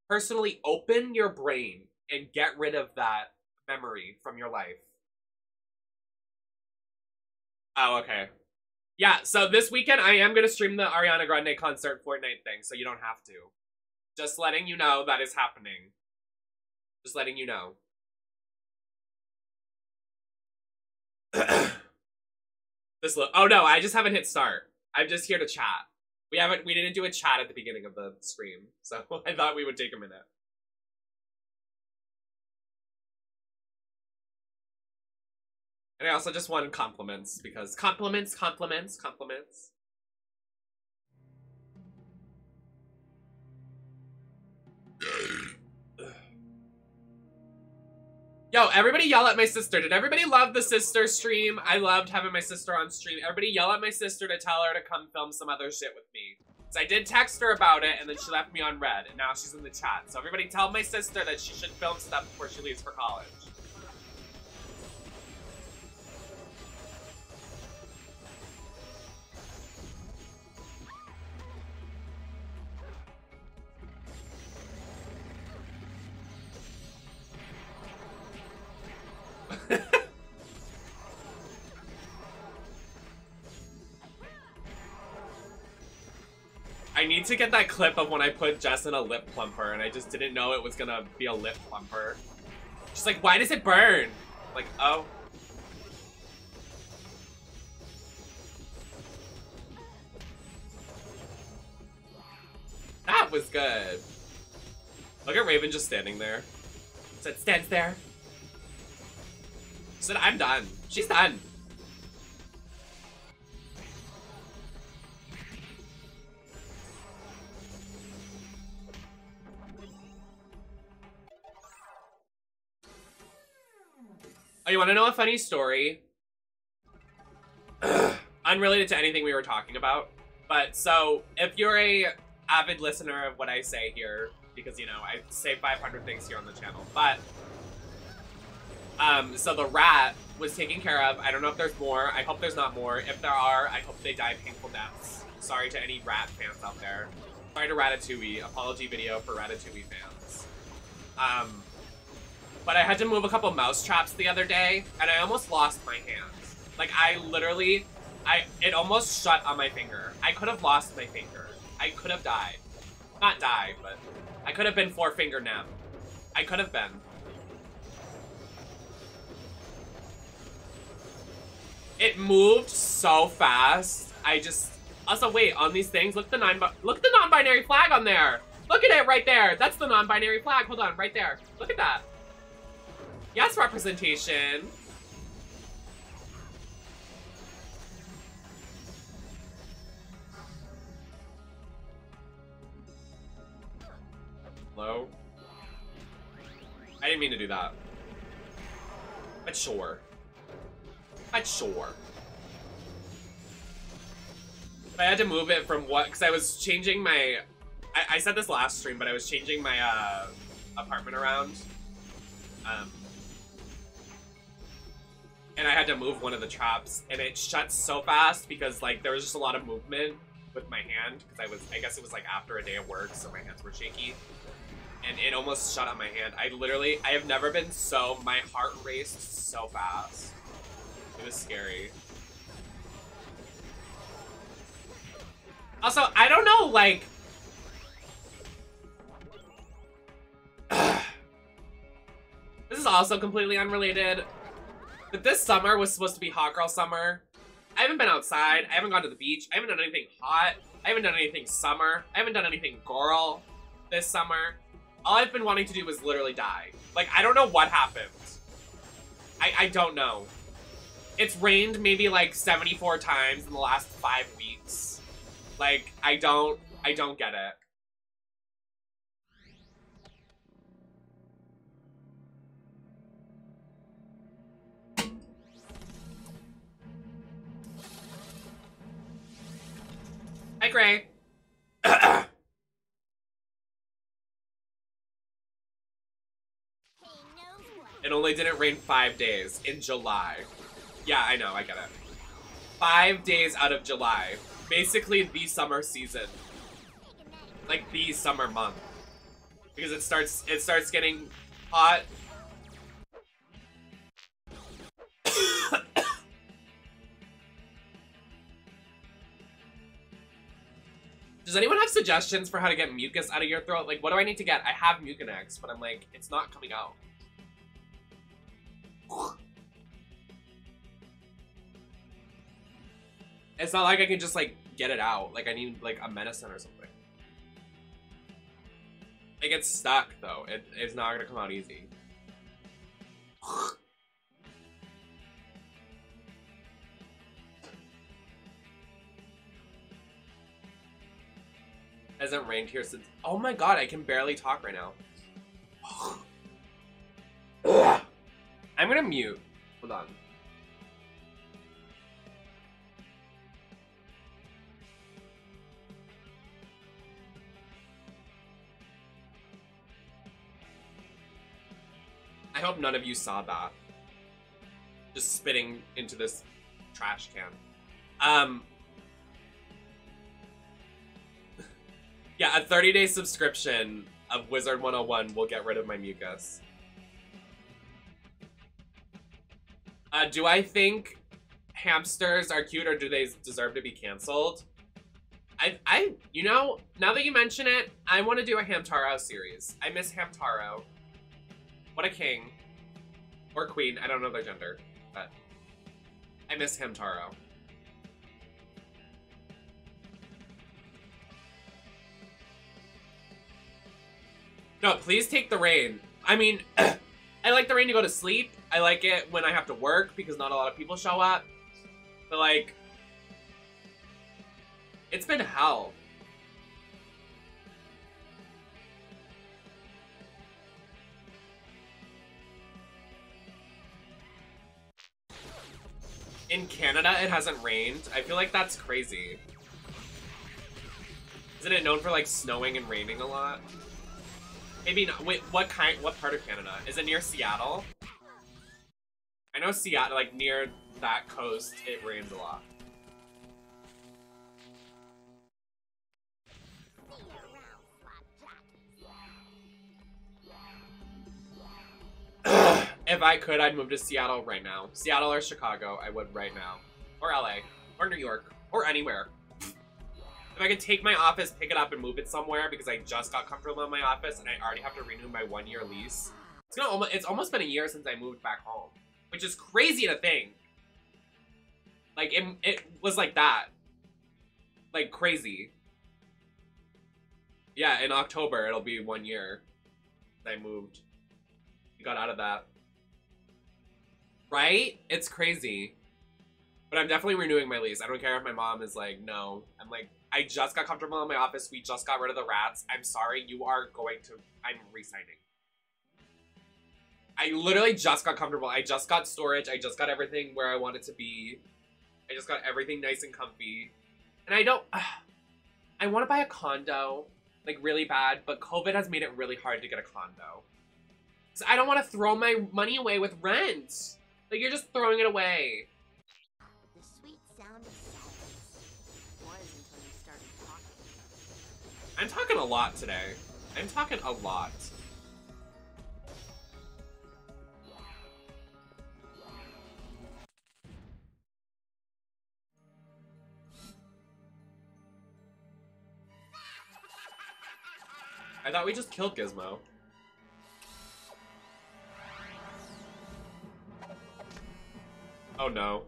personally open your brain and get rid of that memory from your life. Oh, okay. Yeah, so this weekend I am going to stream the Ariana Grande concert Fortnite thing, so you don't have to. Just letting you know that is happening. Just letting you know. Oh no, I just haven't hit start. I'm just here to chat. We didn't do a chat at the beginning of the stream, so I thought we would take a minute. And I also just wanted compliments, because compliments. Yo, everybody yell at my sister. Did everybody love the sister stream? I loved having my sister on stream. Everybody yell at my sister to tell her to come film some other shit with me. So I did text her about it, and then she left me on red, and now she's in the chat. So everybody tell my sister that she should film stuff before she leaves for college. I need to get that clip of when I put Jess in a lip plumper and I just didn't know it was gonna be a lip plumper. She's like, why does it burn? Like, oh. That was good. Look at Raven just standing there. Said, stands there. Said, I'm done. She's done. Oh, you want to know a funny story? Unrelated to anything we were talking about. But, so, if you're a avid listener of what I say here, because, you know, I say 500 things here on the channel, but, so the rat was taken care of. I don't know if there's more. I hope there's not more. If there are, I hope they die painful deaths. Sorry to any rat fans out there. Sorry to Ratatouille. Apology video for Ratatouille fans. But I had to move a couple mouse traps the other day, and I almost lost my hand. Like, I literally, it almost shut on my finger. I could have lost my finger. I could have died. Not died, but I could have been 4-finger Nem. I could have been. It moved so fast. Also wait, on these things, look at the non-binary flag on there. Look at it right there. That's the non-binary flag. Hold on, right there. Look at that. Yes, representation. Hello? I didn't mean to do that. But sure. But sure. But I had to move it from what, because I was changing my, I said this last stream, but I was changing my apartment around. And I had to move one of the traps, and it shut so fast because, like, there was just a lot of movement with my hand, because I guess it was, like, after a day of work, so my hands were shaky. And it almost shut on my hand. I have never been my heart raced so fast. It was scary. Also, I don't know, like... This is also completely unrelated. But this summer was supposed to be hot girl summer. I haven't been outside. I haven't gone to the beach. I haven't done anything hot. I haven't done anything summer. I haven't done anything girl this summer. All I've been wanting to do was literally die. Like, I don't know what happened. I don't know. It's rained maybe like 74 times in the last 5 weeks. Like, I don't get it. Hi, Gray. It only didn't rain 5 days in July. Yeah, I know, I get it. 5 days out of July. Basically the summer season. Like the summer month. Because it starts getting hot. Does anyone have suggestions for how to get mucus out of your throat? Like, what do I need to get? I have Mucinex, but I'm like, it's not coming out. It's not like I can just, like, get it out. Like, I need, like, a medicine or something. It gets stuck, though. It's not gonna come out easy. Hasn't rained here since... Oh my god, I can barely talk right now. I'm gonna mute. Hold on. I hope none of you saw that. Just spitting into this trash can. Yeah, a 30-day subscription of Wizard 101 will get rid of my mucus. Do I think hamsters are cute or do they deserve to be canceled? You know, now that you mention it, I want to do a Hamtaro series. I miss Hamtaro. What a king. Or queen, I don't know their gender, but I miss Hamtaro. No, please take the rain. I mean, I like the rain to go to sleep. I like it when I have to work because not a lot of people show up. But like, it's been hell. In Canada, it hasn't rained. I feel like that's crazy. Isn't it known for like snowing and raining a lot? Maybe not. Wait, what part of Canada? Is it near Seattle? I know Seattle, like near that coast, it rains a lot. If I could, I'd move to Seattle right now. Seattle or Chicago, I would right now. Or LA, or New York, or anywhere. If I could take my office, pick it up, and move it somewhere because I just got comfortable in my office and I already have to renew my 1-year lease. It's almost been a year since I moved back home, which is crazy to think. Like, it was like that. Like, crazy. Yeah, in October, it'll be 1 year since I moved. I got out of that. Right? It's crazy. But I'm definitely renewing my lease. I don't care if my mom is like, no. I'm like, I just got comfortable in my office. We just got rid of the rats. I'm sorry. You are going to... I'm re-signing. I literally just got comfortable. I just got storage. I just got everything where I want it to be. I just got everything nice and comfy. And I don't... I want to buy a condo. Like, really bad. But COVID has made it really hard to get a condo. So I don't want to throw my money away with rent. Like, you're just throwing it away. The sweet sound of silence was until you started talking. I'm talking a lot today. I'm talking a lot. I thought we just killed Gizmo. Oh no.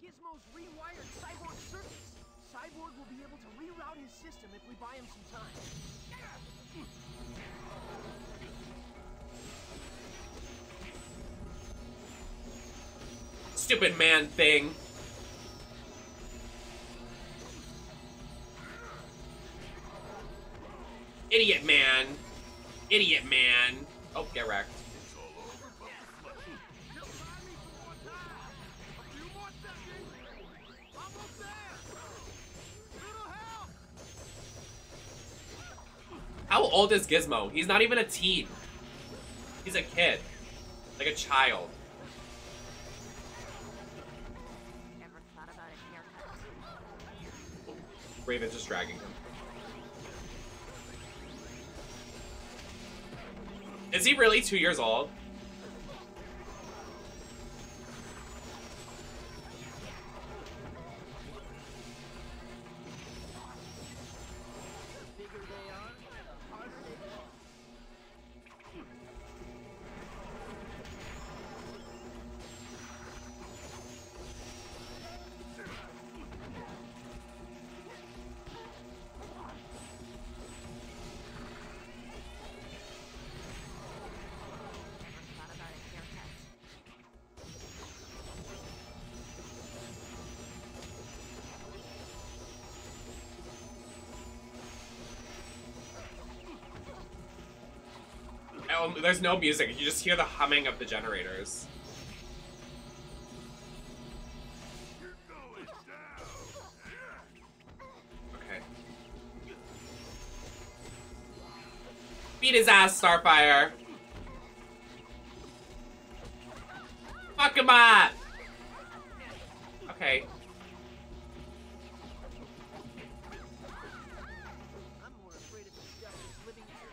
Gizmo's rewired Cyborg circuits. Cyborg will be able to reroute his system if we buy him some time. Stupid man thing. Idiot man. Idiot man. Oh, get wrecked. How old is Gizmo? He's not even a teen. He's a kid. Like a child. Ever thought about a haircut? Raven's just dragging him. Is he really 2 years old? there's no music. You just hear the humming of the generators. Okay. Beat his ass, Starfire. Fuck him up. Okay. I'm more afraid of the stuff that's living in your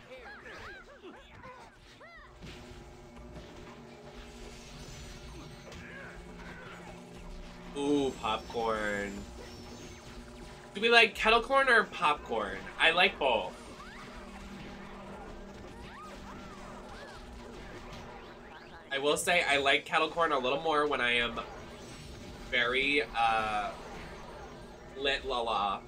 hair. Ooh, popcorn. Do we like kettle corn or popcorn? I like both. I will say I like kettle corn a little more when I am very, lit la.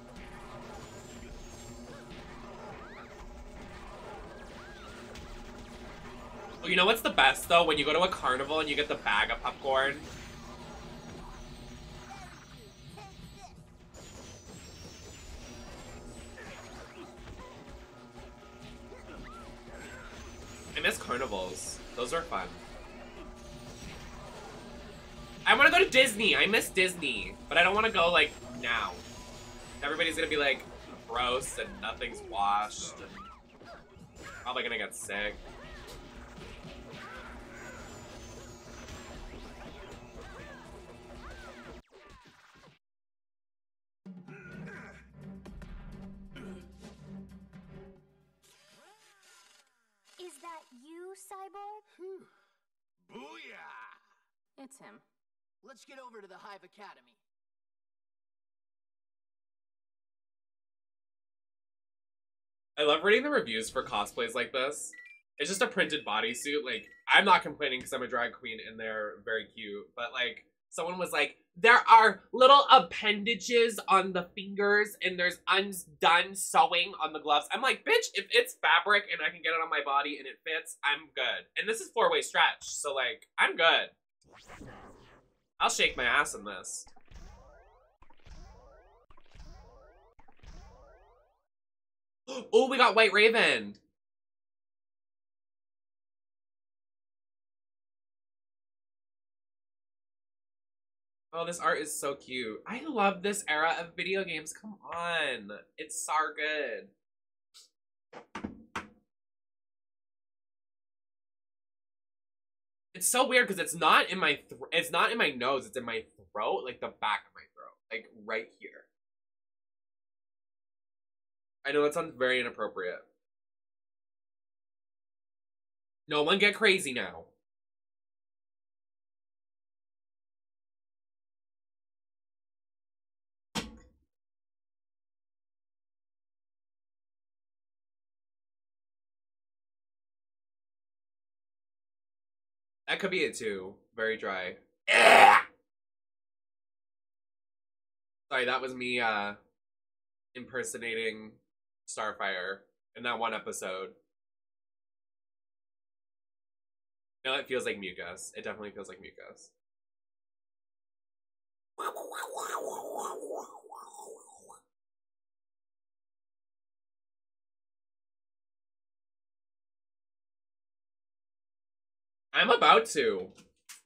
Oh, you know what's the best, though? When you go to a carnival and you get the bag of popcorn. I miss carnivals. Those are fun. I want to go to Disney. I miss Disney. But I don't want to go, like, now. Everybody's going to be, like, gross and nothing's washed. And probably going to get sick. Is that you, Cyborg? Booyah! It's him. Let's get over to the Hive Academy. I love reading the reviews for cosplays like this. It's just a printed bodysuit. Like, I'm not complaining because I'm a drag queen and they're very cute. But, like, someone was like, there are little appendages on the fingers and there's undone sewing on the gloves. I'm like, bitch, if it's fabric and I can get it on my body and it fits, I'm good. And this is 4-way stretch. So, like, I'm good. I'll shake my ass in this. Oh, we got White Raven. Oh, this art is so cute. I love this era of video games. Come on. It's so good. It's so weird because it's not in my nose, it's in my throat, like the back of my throat, like right here. I know that sounds very inappropriate. No one get crazy now. That could be it too. Very dry. Sorry, that was me impersonating Starfire in that one episode. No, it feels like mucus. It definitely feels like mucus. I'm about to.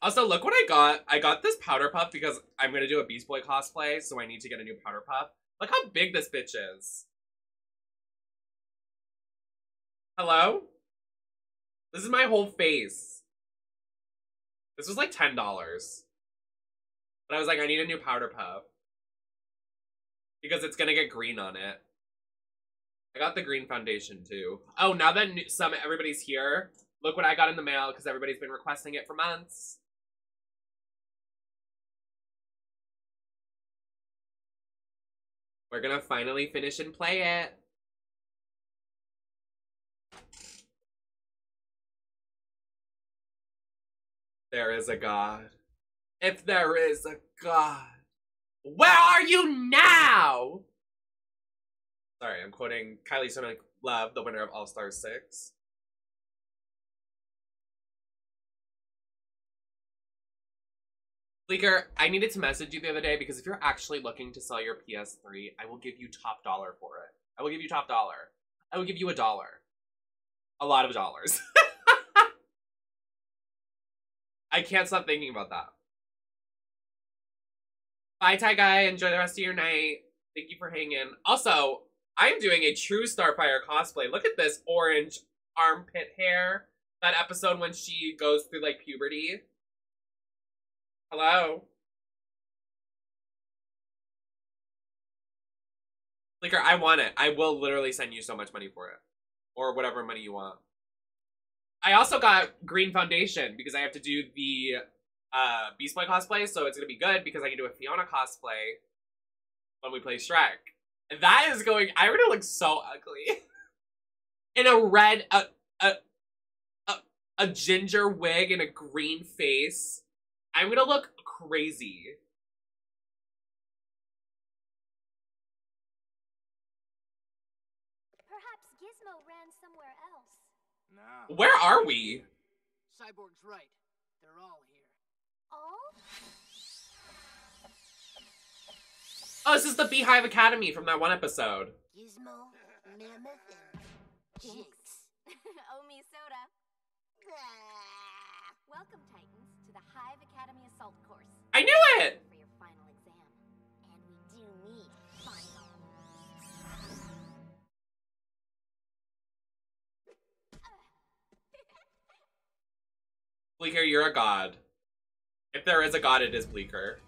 Also, look what I got. I got this powder puff because I'm gonna do a Beast Boy cosplay, so I need to get a new powder puff. Look how big this bitch is. Hello? This is my whole face. This was like $10. But I was like, I need a new powder puff. Because it's gonna get green on it. I got the green foundation too. Oh, now that everybody's here, look what I got in the mail because everybody's been requesting it for months. We're gonna finally finish and play it. There is a God. If there is a God, where are you now? Sorry, I'm quoting Kylie Sonic Love, the winner of All Stars 6. Leaker, I needed to message you the other day because if you're actually looking to sell your PS3, I will give you top dollar for it. I will give you top dollar. I will give you $1. A lot of dollars. I can't stop thinking about that. Bye, Ty Guy. Enjoy the rest of your night. Thank you for hanging. Also, I'm doing a true Starfire cosplay. Look at this orange armpit hair. That episode when she goes through, like, puberty. Hello? Flicker, I want it. I will literally send you so much money for it. Or whatever money you want. I also got green foundation because I have to do the Beast Boy cosplay, so it's gonna be good because I can do a Fiona cosplay when we play Shrek. And that is going, I'm gonna look so ugly. In a red, a ginger wig and a green face. I'm gonna look crazy. Perhaps Gizmo ran somewhere else. No. Where are we? Cyborg's right. They're all here. All? Oh, this is the Beehive Academy from that one episode. Gizmo, Mammoth, and Jinx. Owe me soda. Welcome, Titans, to the Hive Academy Assault Course. I knew it! For your final exam. And we do need final. Bleaker, you're a god. If there is a god, it is Bleaker.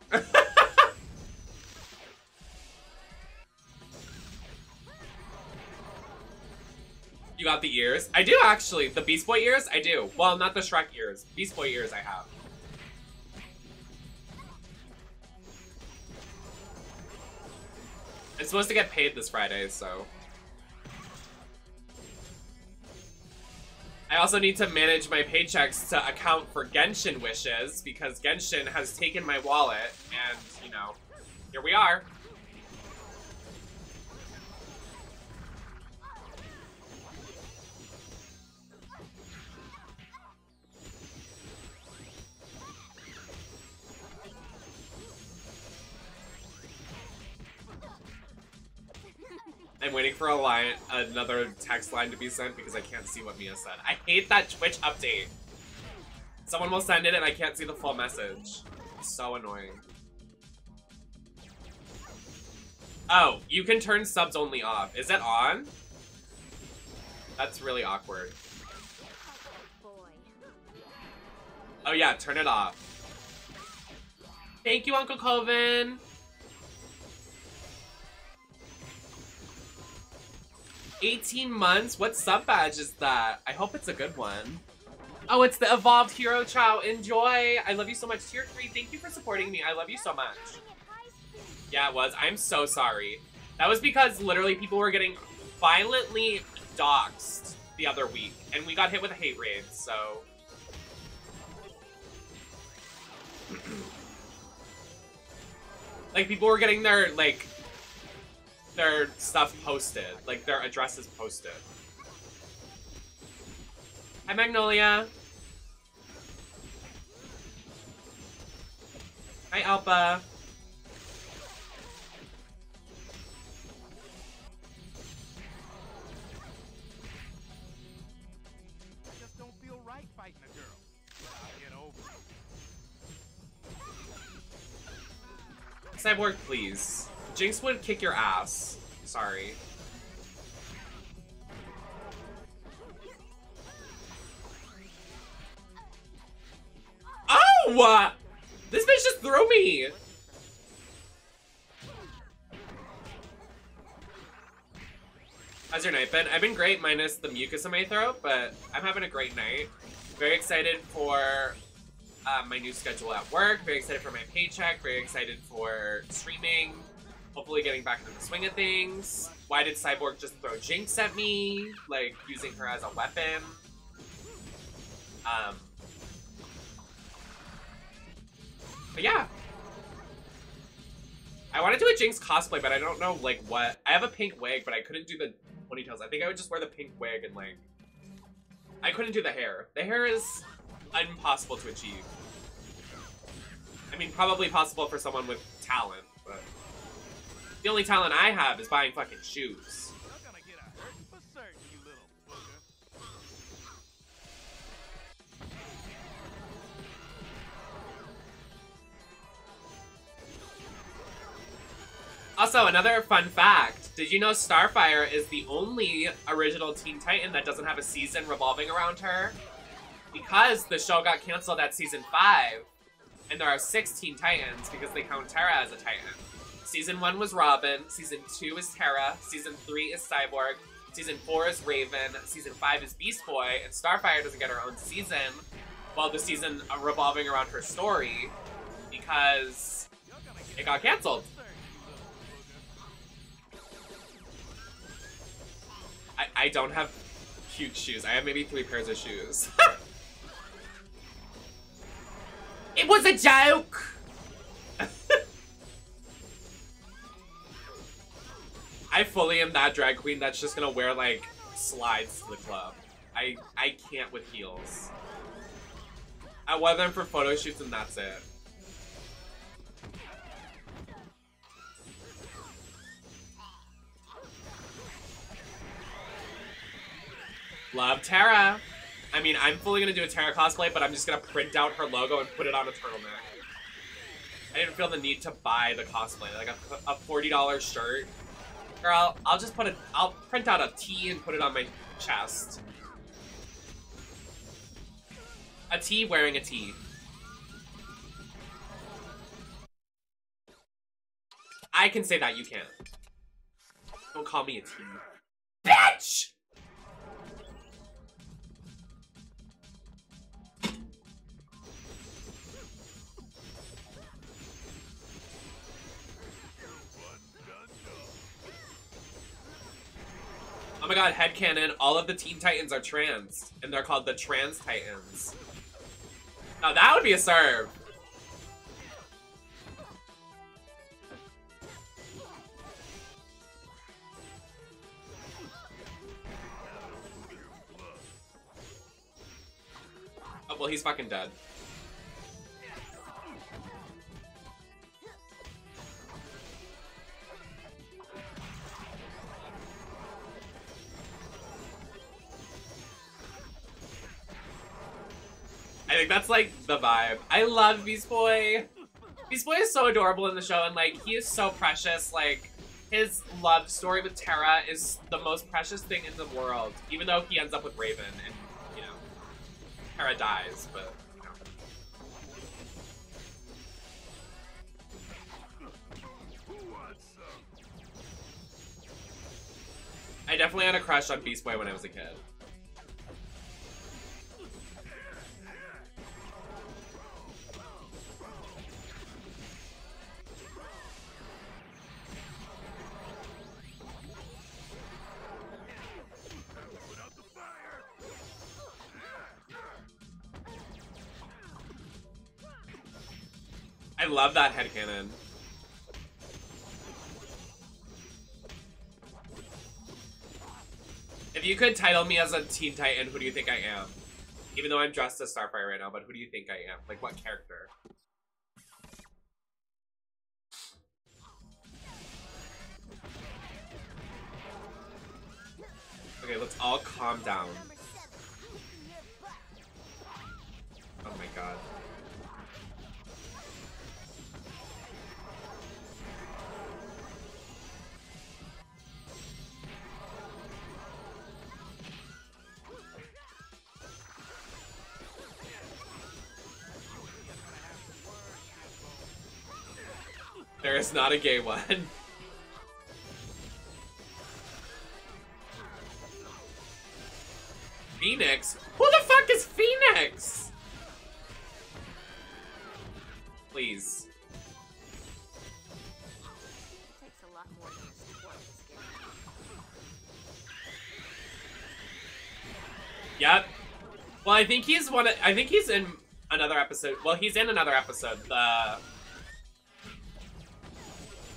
You got the ears? I do, actually. The Beast Boy ears? I do. Well, not the Shrek ears. Beast Boy ears I have. I'm supposed to get paid this Friday, so... I also need to manage my paychecks to account for Genshin wishes, because Genshin has taken my wallet, and, you know, here we are. I'm waiting for another text line to be sent because I can't see what Mia said. I hate that Twitch update. Someone will send it and I can't see the full message. It's so annoying. Oh, you can turn subs only off. Is it on? That's really awkward. Oh yeah, turn it off. Thank you, Uncle Coven. 18 months? What sub badge is that? I hope it's a good one. Oh, it's the Evolved Hero Chow. Enjoy. I love you so much. Tier 3, thank you for supporting me. I love you so much. Yeah, it was. I'm so sorry. That was because literally people were getting violently doxxed the other week. And we got hit with a hate raid, so... like, people were getting their, like... their stuff posted, like their addresses posted. Hi, Magnolia. Hi, Alpha. I just don't feel right fighting a girl. But I'll get over it. Cyborg, please. Jinx would kick your ass. Sorry. Oh! This bitch just threw me! How's your night been? I've been great minus the mucus in my throat, but I'm having a great night. Very excited for my new schedule at work. Very excited for my paycheck. Very excited for streaming. Hopefully getting back into the swing of things. Why did Cyborg just throw Jinx at me? Like, using her as a weapon. But yeah. I want to do a Jinx cosplay, but I don't know, like, what. I have a pink wig, but I couldn't do the ponytails. I think I would just wear the pink wig and, like... I couldn't do the hair. The hair is impossible to achieve. I mean, probably possible for someone with talent, but... the only talent I have is buying fucking shoes. You're gonna get a hurt for certain, you little booger. Also, another fun fact. Did you know Starfire is the only original Teen Titan that doesn't have a season revolving around her? Because the show got canceled at season 5, and there are 6 Teen Titans because they count Terra as a Titan. Season 1 was Robin, Season 2 is Terra, Season 3 is Cyborg, Season 4 is Raven, Season 5 is Beast Boy, and Starfire doesn't get her own season, while the season revolving around her story, because it got canceled. I don't have cute shoes. I have maybe 3 pairs of shoes. It was a joke! I fully am that drag queen that's just gonna wear, like, slides to the club. I can't with heels. I wear them for photo shoots and that's it. Love Terra. I mean, I'm fully gonna do a Terra cosplay, but I'm just gonna print out her logo and put it on a turtleneck. I didn't feel the need to buy the cosplay, like a $40 shirt. Girl, I'll print out a T and put it on my chest. A T wearing a T. I can say that, you can't. Don't call me a T. Bitch! Oh my god, headcanon, all of the Teen Titans are trans, and they're called the Trans Titans. Now that would be a serve. Oh, well, he's fucking dead. I think that's, like, the vibe. I love Beast Boy. Beast Boy is so adorable in the show, and, like, he is so precious. Like, his love story with Terra is the most precious thing in the world, even though he ends up with Raven, and, you know, Terra dies, but, you know. I definitely had a crush on Beast Boy when I was a kid. I love that headcanon. If you could title me as a Teen Titan, who do you think I am? Even though I'm dressed as Starfire right now, but who do you think I am? Like, what character? Okay, let's all calm down. Oh my god. There is not a gay one. Phoenix? Who the fuck is Phoenix? Please. It takes a lot more than just twice. Yep. Well, I think he's I think he's in another episode. Well, he's in another episode.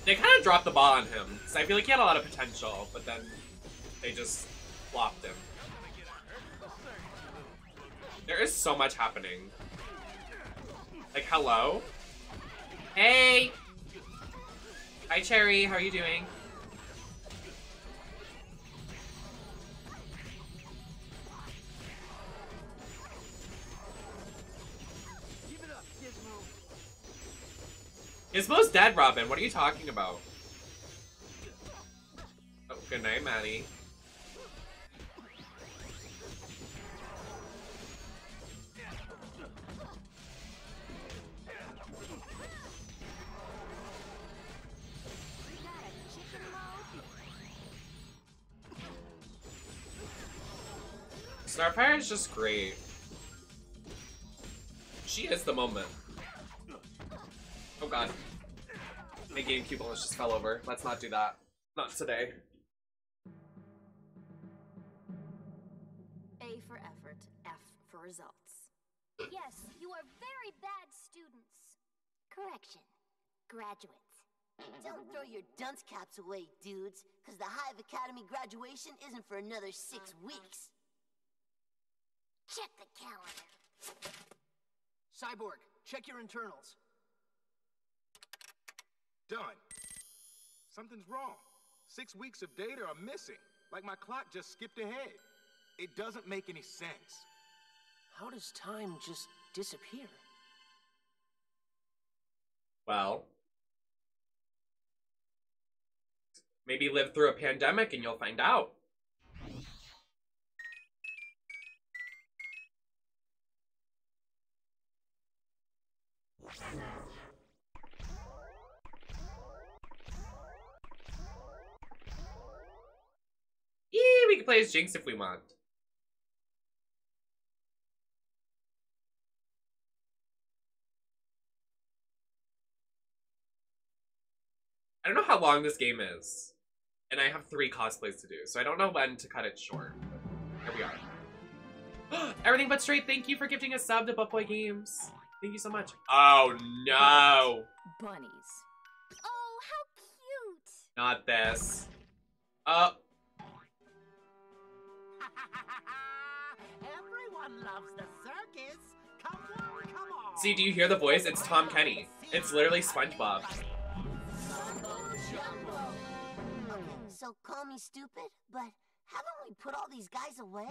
They kind of dropped the ball on him, because I feel like he had a lot of potential, but then they just flopped him. There is so much happening. Like, hello? Hey! Hi, Cherry. How are you doing? Gizmo's dead, Robin. What are you talking about? Good night, Maddie. Starfire is just great. She is the moment. Oh god. My GameCube almost just fell over. Let's not do that. Not today. A for effort, F for results. Yes, you are very bad students. Correction. Graduates. Don't throw your dunce caps away, dudes, because the Hive Academy graduation isn't for another 6 weeks. Check the calendar. Cyborg, check your internals. Done. Something's wrong. 6 weeks of data are missing. Like my clock just skipped ahead. It doesn't make any sense. How does time just disappear? Well. Maybe live through a pandemic and you'll find out. Yee, we can play as Jinx if we want. I don't know how long this game is. And I have 3 cosplays to do, so I don't know when to cut it short. But here we are. Everything But Straight, thank you for gifting a sub to Buffboy Games. Thank you so much. Oh no! Bunnies. Oh, how cute! Not this. Everyone loves the circus. Come on, come on. See, do you hear the voice? It's Tom Kenny. It's literally SpongeBob. Okay, so call me stupid, but haven't we put all these guys away?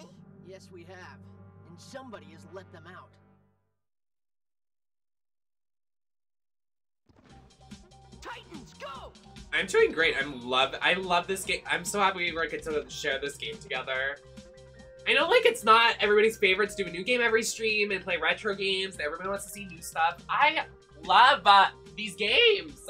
Yes, we have. And somebody has let them out. Titans, go! I'm doing great. I love this game. I'm so happy we get to share this game together. I know, like, it's not everybody's favorite to do a new game every stream and play retro games. Everybody wants to see new stuff. I love these games.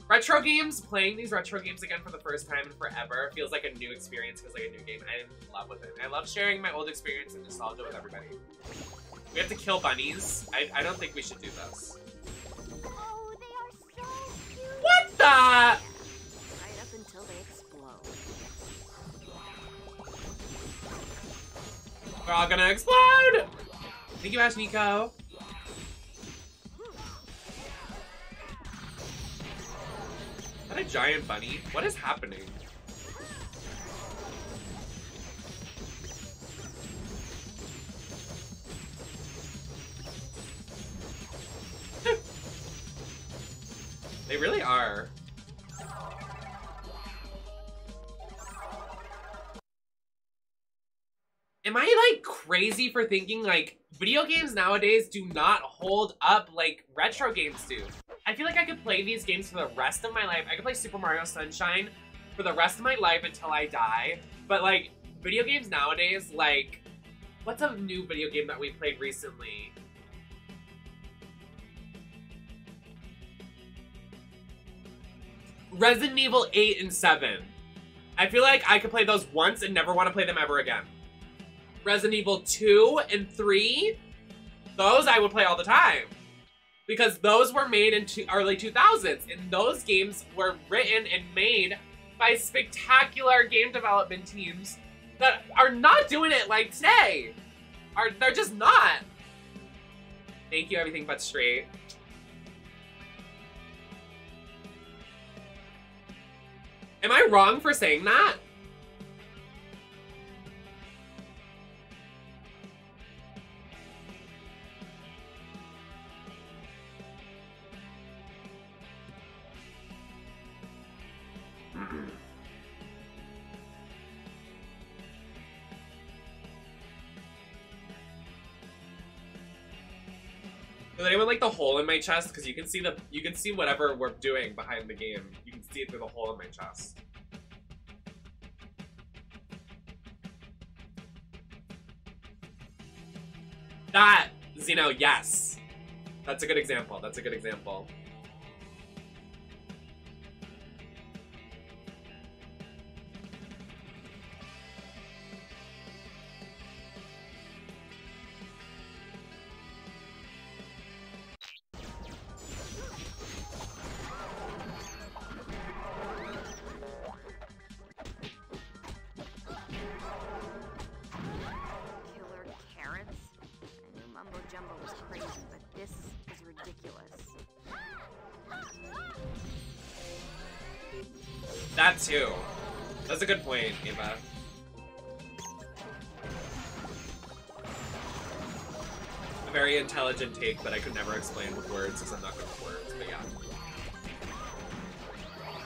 Retro games, playing these retro games again for the first time in forever feels like a new experience, feels like a new game. I'm in love with it. I love sharing my old experience and nostalgia with everybody. We have to kill bunnies. I don't think we should do this. Oh, they are so cute! What the? Right up until they explode. We're all gonna explode! Thank you, Ash Nico. Is that a giant bunny? What is happening? They really are. Am I, like, crazy for thinking, like, video games nowadays do not hold up like retro games do? I feel like I could play these games for the rest of my life. I could play Super Mario Sunshine for the rest of my life until I die. But, like, video games nowadays, like, what's a new video game that we played recently? Resident Evil 8 and 7. I feel like I could play those once and never want to play them ever again. Resident Evil 2 and 3, those I would play all the time. Because those were made in early 2000s, and those games were written and made by spectacular game development teams that are not doing it like today. They're just not. Thank you, Everything But Straight. Am I wrong for saying that? Does anyone like the hole in my chest? Because you can see whatever we're doing behind the game. You can see it through the hole in my chest. That, Zeno, yes. That's a good example. That's a good example. Killer carrots? I knew Mumbo Jumbo was crazy, but this is ridiculous. That too. That's a good point, Eva. A very intelligent take that I could never explain with words because I'm not good with words, but yeah.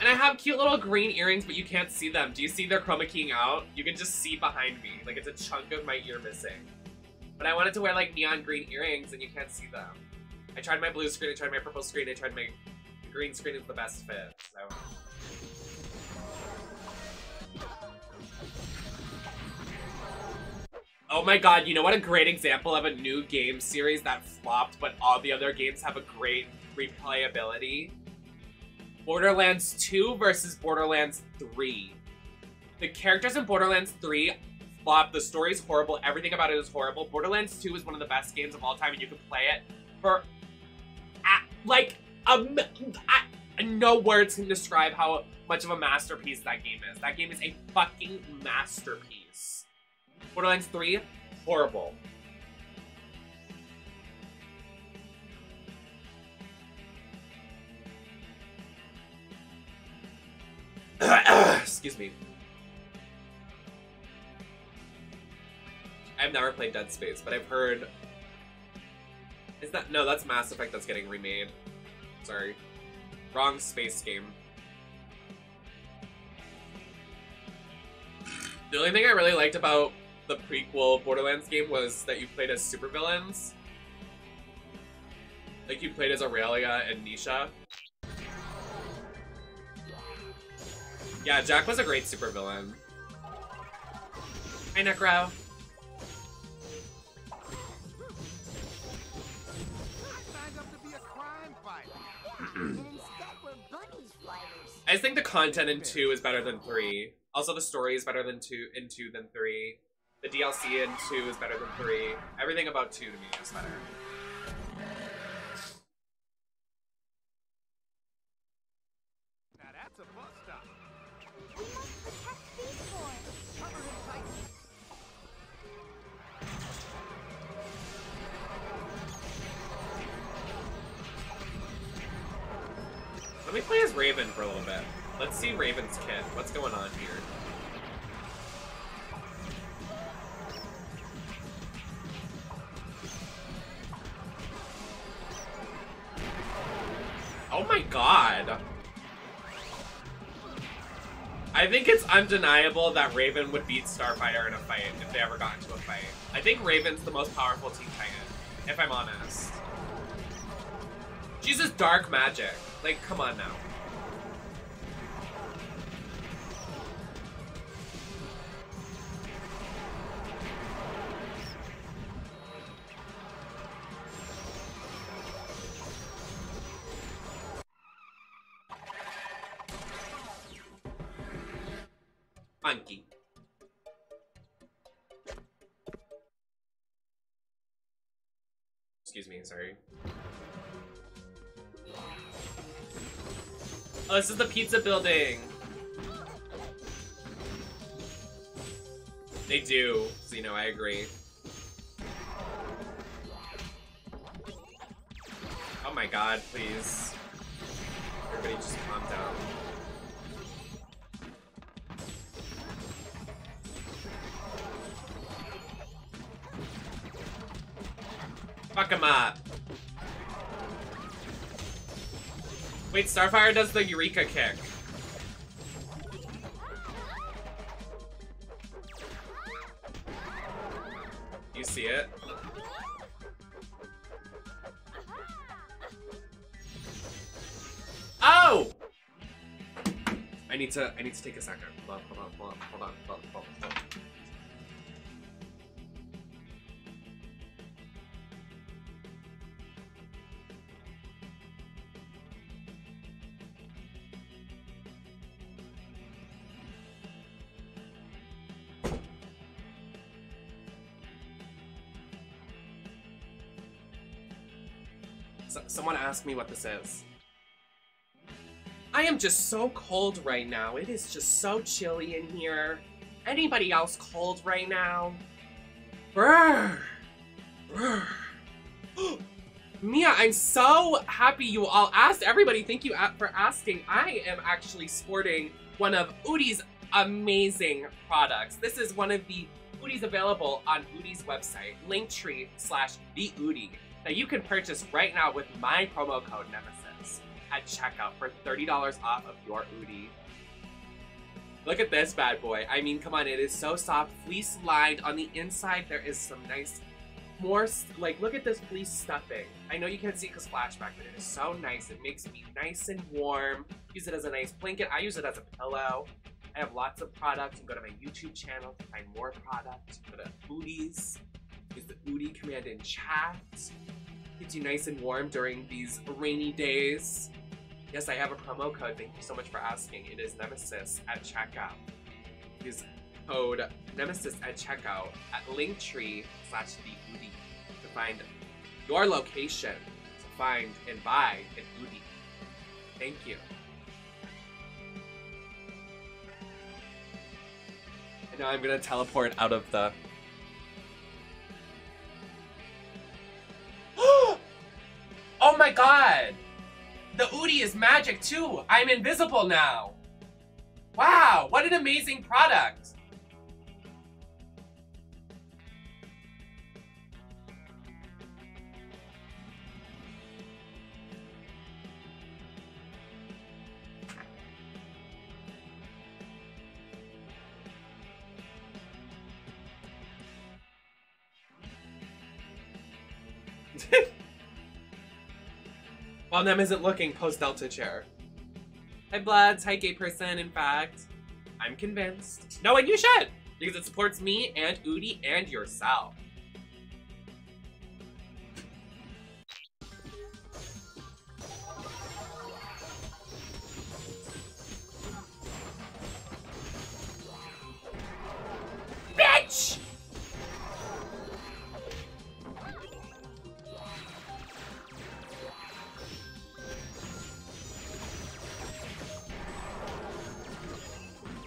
And I have cute little green earrings, but you can't see them. Do you see they're chroma keying out? You can just see behind me. Like, it's a chunk of my ear missing. But I wanted to wear, like, neon green earrings, and you can't see them. I tried my blue screen, I tried my purple screen, I tried my green screen is the best fit, so. Oh my god, you know what a great example of a new game series that flopped, but all the other games have a great replayability? Borderlands 2 versus Borderlands 3. The characters in Borderlands 3 flopped, the story's horrible, everything about it is horrible. Borderlands 2 is one of the best games of all time, and you can play it for, no words can describe how much of a masterpiece that game is. That game is a fucking masterpiece. Borderlands 3, horrible. Excuse me. I've never played Dead Space, but I've heard... No, that's Mass Effect that's getting remade. Sorry. Wrong space game. The only thing I really liked about the prequel Borderlands game was that you played as supervillains. Like, you played as Aurelia and Nisha. Yeah, Jack was a great supervillain. Hi, Necro. And instead we're bunnies fighters. I just think the content in 2 is better than 3. Also, the story is better than 2 in 2 than 3. The DLC in 2 is better than 3. Everything about 2 to me is better. Now that's a bus stop. We must protect these boys. Cover him tight. Let me play as Raven for a little bit. Let's see Raven's kit. What's going on here? Oh my god. I think it's undeniable that Raven would beat Starfighter in a fight if they ever got into a fight. I think Raven's the most powerful Teen Titan, if I'm honest. She uses dark magic. Like, come on now. Funky. Excuse me, sorry. Oh, this is the pizza building. They do, Zeno, I agree. Oh my god, please. Everybody just calm down. Fuck him up. Wait, Starfire does the Eureka kick. You see it? Oh! I need to take a second. Hold on. Someone asked me what this is. I am just so cold right now. It is just so chilly in here. Anybody else cold right now? Brr. Brr. Mia, I'm so happy you all asked. Everybody, thank you for asking. I am actually sporting one of Udi's amazing products. This is one of the Udi's available on Udi's website, linktree/theudi, that you can purchase right now with my promo code Nemesis at checkout for $30 off of your Udi. Look at this bad boy. I mean, come on, it is so soft, fleece lined. On the inside, there is some nice, like, look at this fleece stuffing. I know you can't see it because flashback, but it is so nice. It makes me nice and warm. Use it as a nice blanket. I use it as a pillow. I have lots of products. You can go to my YouTube channel to find more products. Go to Udi's. Use the Udi command in chat. Keeps you nice and warm during these rainy days. Yes, I have a promo code. Thank you so much for asking. It is Nemesis at checkout. Use code Nemesis at checkout at linktree/theudi to find your location to find and buy an Udi. Thank you. And now I'm gonna teleport out of the... Oh my god! The Udi is magic too! I'm invisible now! Wow, what an amazing product! While Nem isn't looking, post Delta chair. Hi Bloods, hi gay person, in fact. I'm convinced. No, and you should! Because it supports me and Udi and yourself. Bitch!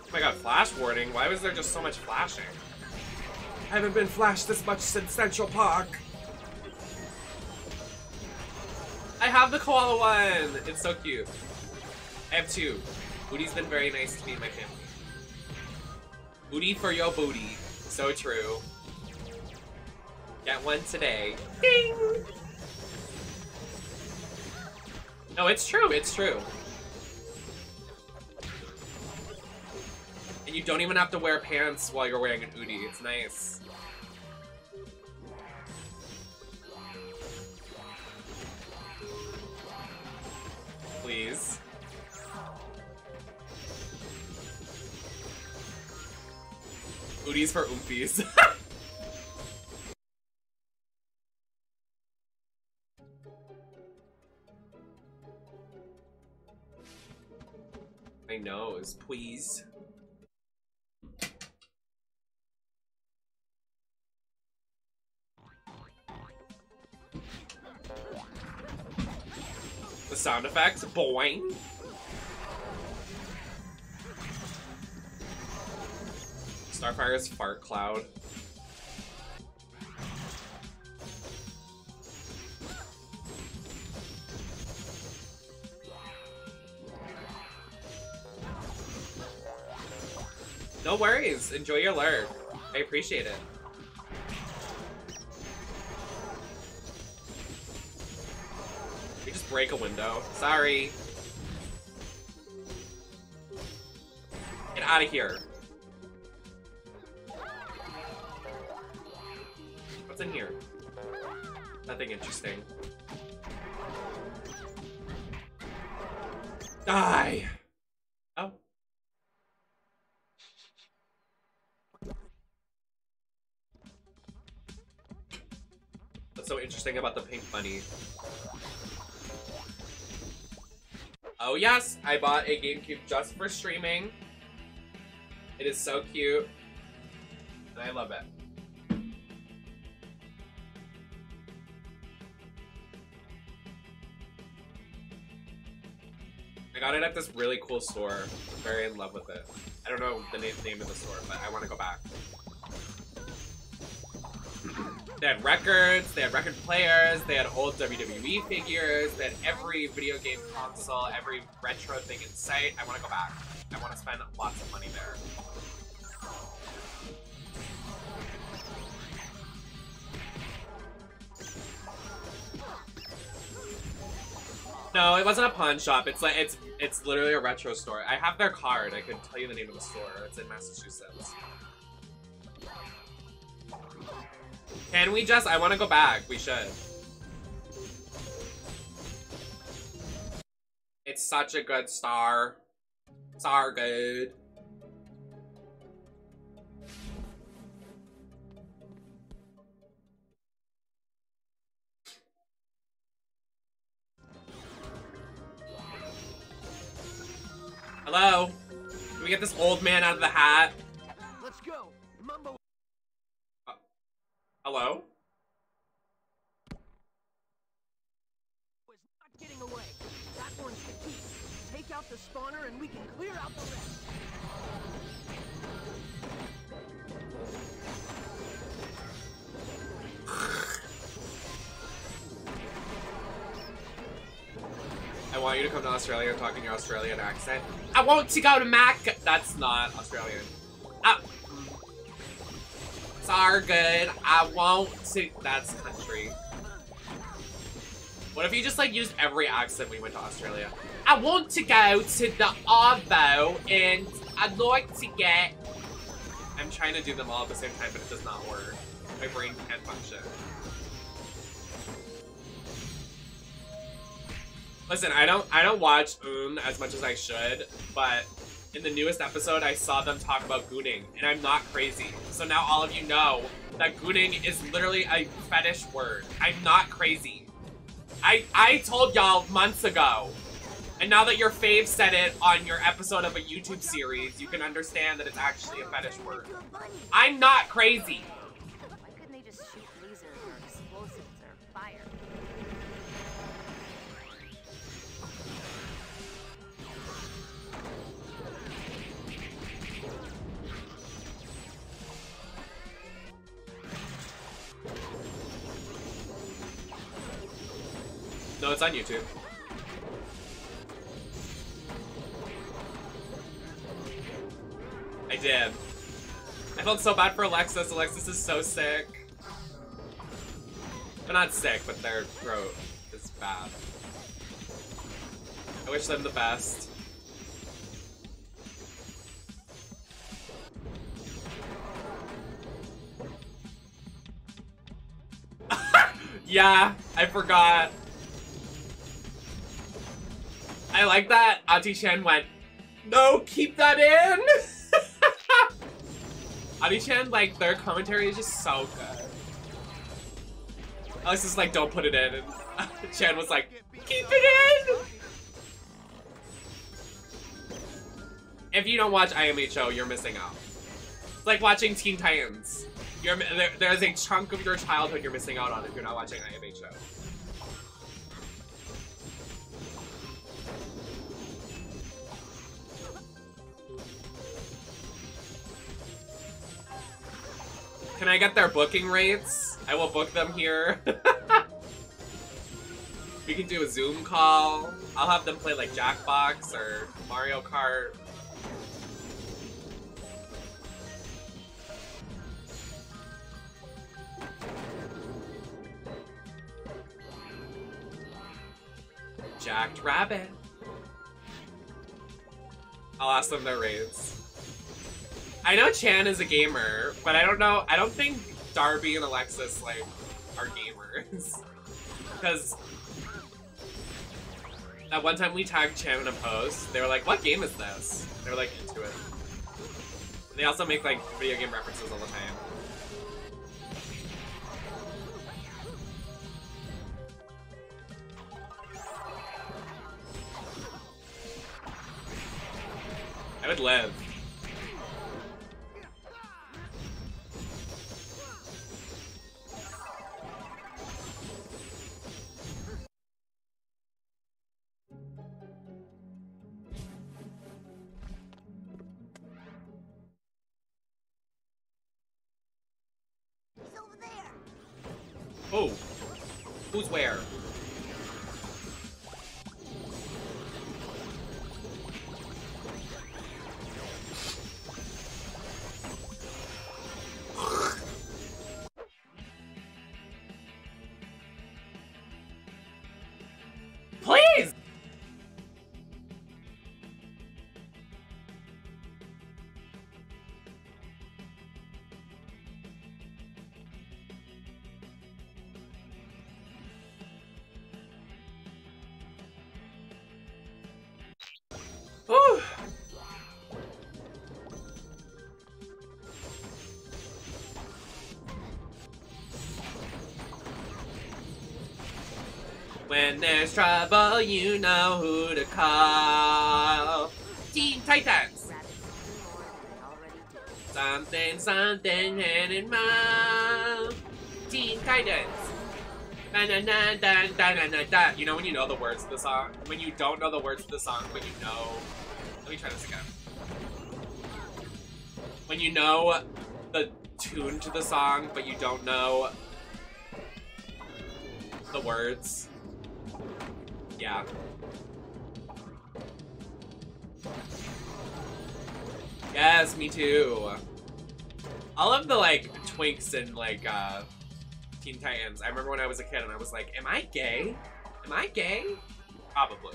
Oh my god, flash warning? Why was there just so much flashing? I haven't been flashed this much since Central Park. I have the koala one! It's so cute. I have two. Udi's been very nice to me and my family. Udi for your booty. So true. Get one today. Ding! No, it's true, it's true. And you don't even have to wear pants while you're wearing an Udi. It's nice. Please. Udi's for oompies. My nose, please. The sound effects, boing. Starfire's fart cloud. No worries, enjoy your lurk. I appreciate it. We just break a window. Sorry. Get out of here. What's in here? Nothing interesting. Die! Oh. What's so interesting about the pink bunny? Oh yes, I bought a GameCube just for streaming. It is so cute. And I love it. I got it at this really cool store. I'm very in love with it. I don't know the name of the store, but I want to go back. They had records, they had record players, they had old WWE figures, they had every video game console, every retro thing in sight. I want to go back. I want to spend lots of money there. No, it wasn't a pawn shop. It's like it's literally a retro store. I have their card. I could tell you the name of the store. It's in Massachusetts. Can we just? I want to go back. We should. It's such a good star. Star good. Hello? Can we get this old man out of the hat? Let's go. Mumbo. Hello? Is not getting away. That one's the key. Take out the spawner and we can clear out the rest. I want you to come to Australia and talk in your Australian accent. I want to go to Mac. That's not Australian. Sorry, good. I want to. That's country. What if you just like used every accent when we went to Australia? I want to go to the Arvo and I'd like to get. I'm trying to do them all at the same time, but it does not work. My brain can't function. Listen, I don't watch as much as I should, but in the newest episode, I saw them talk about gooning, and I'm not crazy. So now all of you know that gooning is literally a fetish word. I'm not crazy. I told y'all months ago, and now that your fave said it on your episode of a YouTube series, you can understand that it's actually a fetish word. I'm not crazy. Why couldn't they just shoot lasers or explosives or fire? No, it's on YouTube. I did. I felt so bad for Alexis. Alexis is so sick. They're not sick, but their throat is bad. I wish them the best. Yeah, I forgot. I like that Auntie Chan went, no, keep that in! Auntie Chan, like, their commentary is just so good. Alex is like, don't put it in, and Chan was like, keep it in! If you don't watch IMHO, you're missing out. It's like watching Teen Titans. There's a chunk of your childhood you're missing out on if you're not watching IMHO. Can I get their booking rates? I will book them here. We can do a Zoom call. I'll have them play like Jackbox or Mario Kart. Jacked Rabbit. I'll ask them their rates. I know Chan is a gamer, but I don't know. I don't think Darby and Alexis like are gamers. Because that one time we tagged Chan in a post, they were like, "What game is this?" They were like into it. And they also make like video game references all the time. I would live. Oh. Who's where? Please! Whew. When there's trouble, you know who to call. Teen Titans! Something, something, hand in mouth. Teen Titans! Na na na na na na na na. You know when you know the words of the song? When you don't know the words of the song, but you know... Let me try this again. When you know the tune to the song, but you don't know the words. Yeah. Yes, me too. All of the, like, twinks and, like, Teen Titans. I remember when I was a kid and I was like, am I gay? Am I gay? Probably.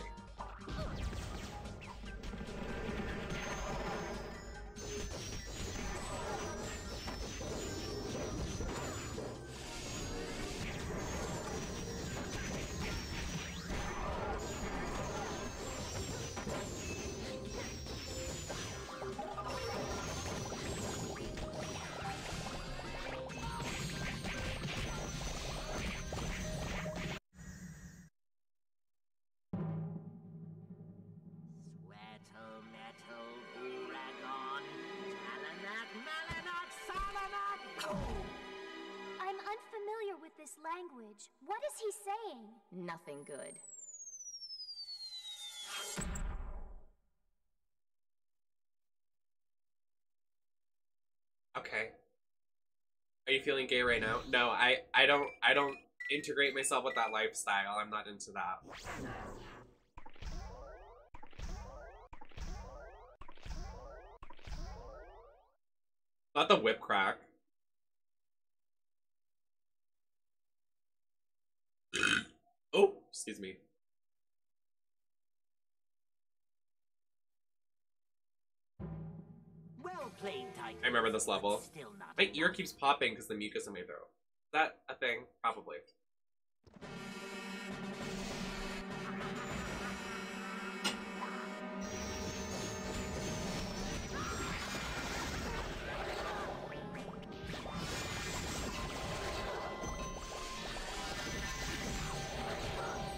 I'm unfamiliar with this language. What is he saying? Nothing good. Okay. Are you feeling gay right now? No, I don't integrate myself with that lifestyle. I'm not into that. Not the whip crack. Oh, excuse me. Well played, Titan. I remember this level. Still not My ear keeps popping because the mucus in my throat. Is that a thing? Probably.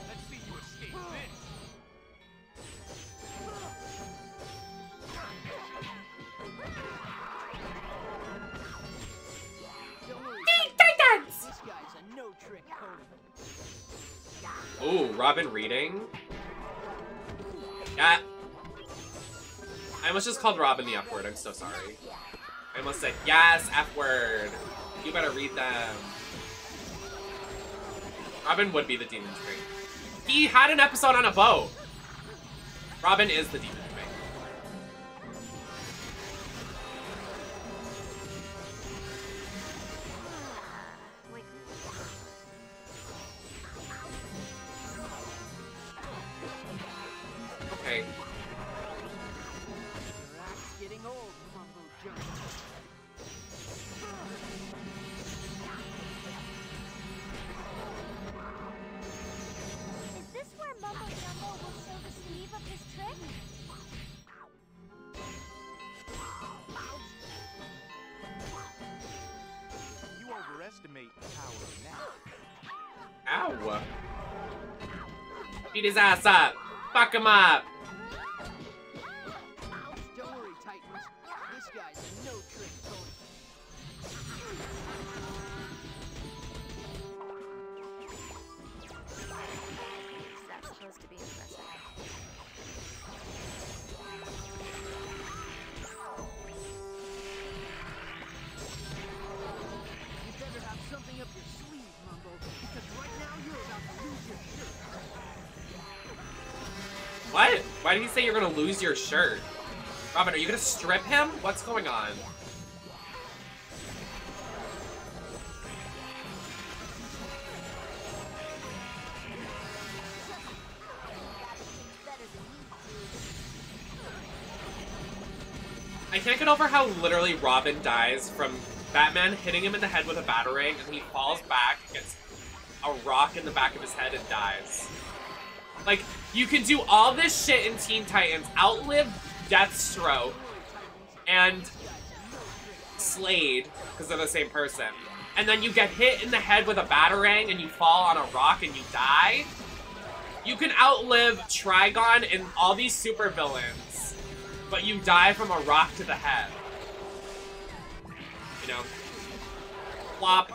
Let's see you escape this. Don't worry, Titans! this guy's a no-trick pony. Ooh, Robin reading? Yeah. I almost just called Robin the F word. I'm so sorry. I almost said, yes, F word. You better read them. Robin would be the demon twink. He had an episode on a boat. Robin is the demon twink. Wait. Okay. Your act's getting old, Mumbo Jumbo. Is this where Mumbo Jumbo will show the sleeve of his trick? You overestimate the power of now. Ow. Beat his ass up. Fuck him up. Don't worry, Titans. This guy's a no-trick pony. Is that supposed to be impressive? You better have something up your sleeve, Mumbo. Why did he say you're gonna lose your shirt? Robin, are you gonna strip him? What's going on? I can't get over how literally Robin dies from Batman hitting him in the head with a batarang, and he falls back, gets a rock in the back of his head, and dies. Like, you can do all this shit in Teen Titans, outlive Deathstroke and Slade, because they're the same person, and then you get hit in the head with a batarang and you fall on a rock and you die? You can outlive Trigon and all these supervillains, but you die from a rock to the head. You know? Flop.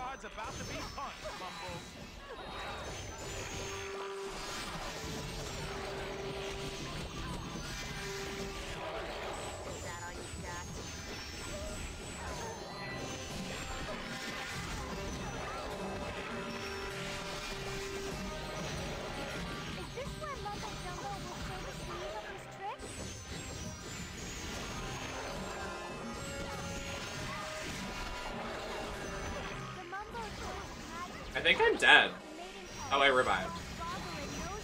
I think I'm dead. Oh, I revived.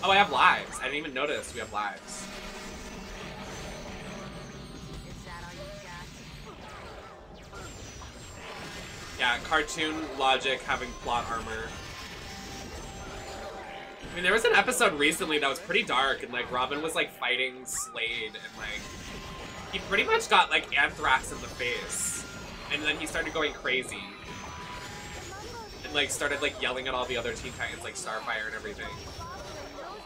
Oh, I have lives. I didn't even notice we have lives. Yeah, cartoon logic having plot armor. I mean, there was an episode recently that was pretty dark, and like Robin was like fighting Slade, and like he pretty much got like anthrax in the face, and then he started going crazy. Like started like yelling at all the other Teen Titans, like Starfire and everything.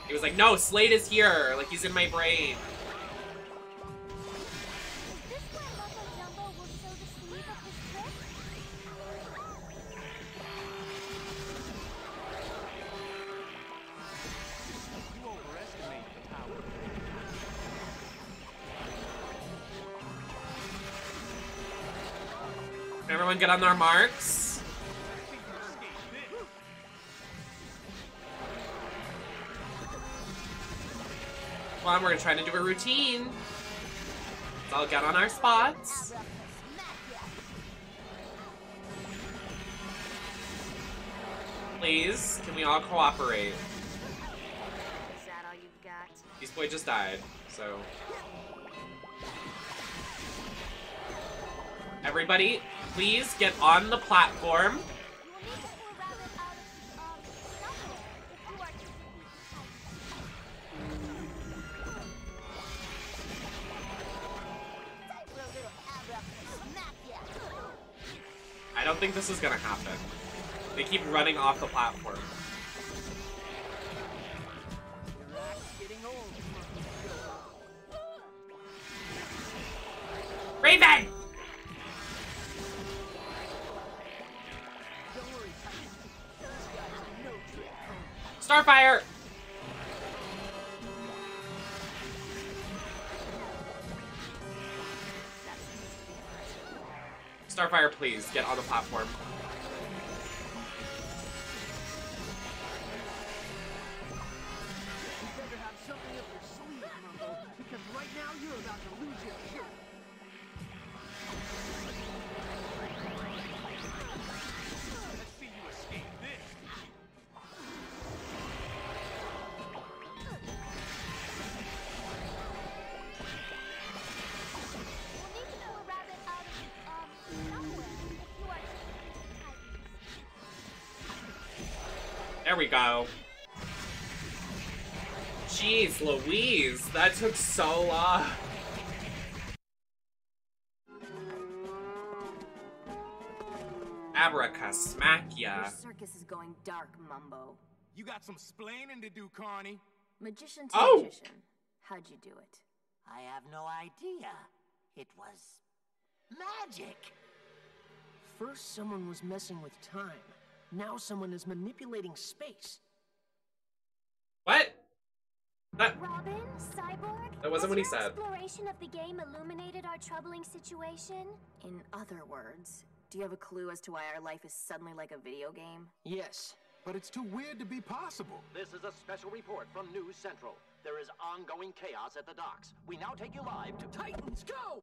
He was like, "No, Slade is here! Like he's in my brain." Everyone get on their marks. Come on, we're trying to do a routine. Let's all get on our spots. Please, can we all cooperate? Is that all you've got? Beast Boy just died, so. Everybody, please get on the platform. I don't think this is gonna happen. They keep running off the platform. Raven! Starfire! Starfire, please, get on the platform. You better have something up your sleeve, Mumbo, because right now you're about to lose your shirt. Let's see you escape this. There we go. Jeez Louise, that took so long. Abracasmackia. Your circus is going dark, Mumbo. You got some splaining to do, Carney. Magician to Oh! magician. How'd you do it? I have no idea. It was magic. First, someone was messing with time. Now someone is manipulating space. What? That, Robin, Cyborg, that wasn't what he has your said. exploration of the game illuminated our troubling situation? In other words, do you have a clue as to why our life is suddenly like a video game? Yes. But it's too weird to be possible. This is a special report from News Central. There is ongoing chaos at the docks. We now take you live to Titans, go!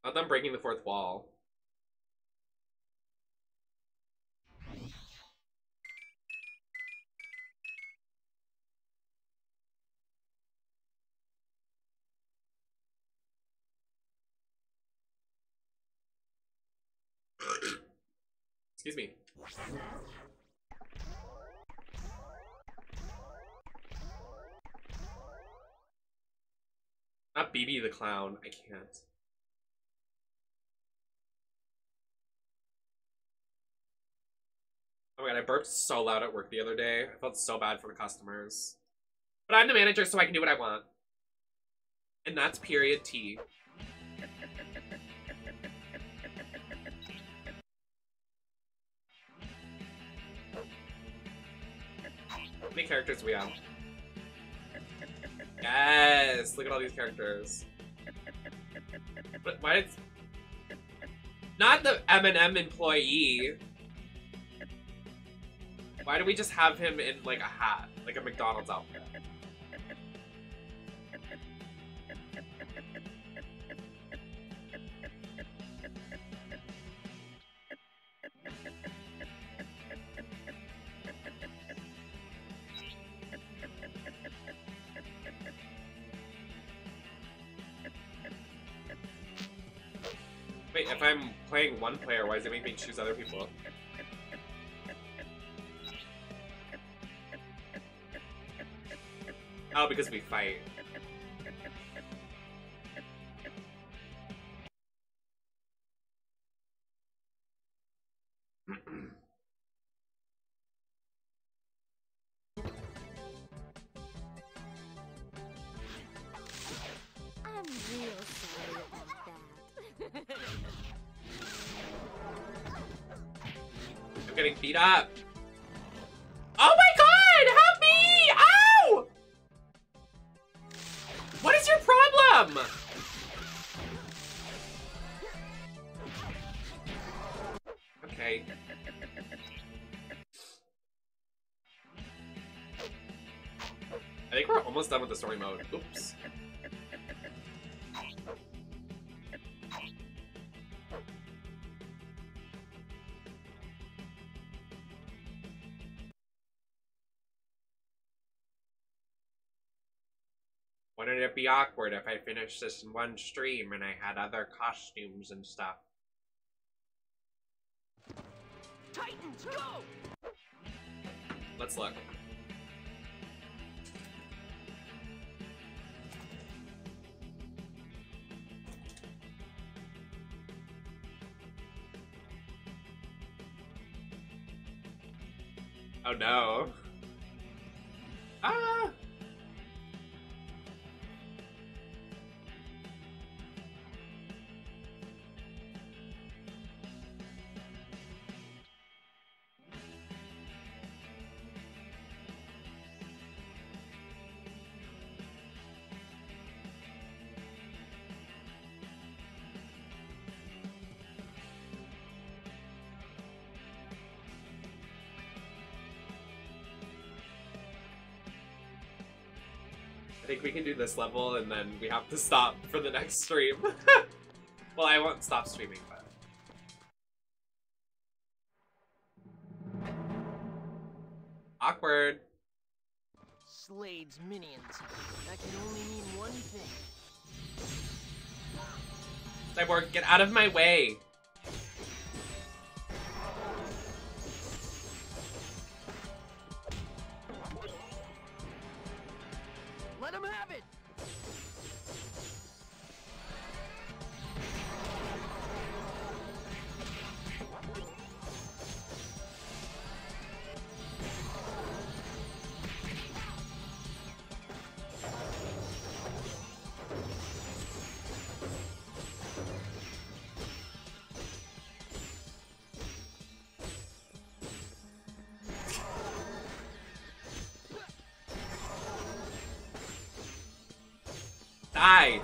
Not them breaking the fourth wall. Excuse me. Not BB the clown. I can't. Oh my god, I burped so loud at work the other day. I felt so bad for the customers. But I'm the manager, so I can do what I want. And that's period T. How many characters do we have? Yes! Look at all these characters. But why did... Not the M&M employee. Why do we just have him in, like, a hat? Like a McDonald's outfit? Wait, if I'm playing one player, why does it make me choose other people? Oh, because we fight. I'm real sorry about that. I'm getting beat up. Oh my god! Help me! Ow! What is your problem? Okay. I think we're almost done with the story mode. Oops. Wouldn't it be awkward if I finished this in one stream and I had other costumes and stuff? Titans, go! Let's look. Oh no. Ah! I think we can do this level and then we have to stop for the next stream. Well, I won't stop streaming, but... Awkward. Slade's minions. That can only mean one thing. Cyborg, get out of my way. Let him have it! Die.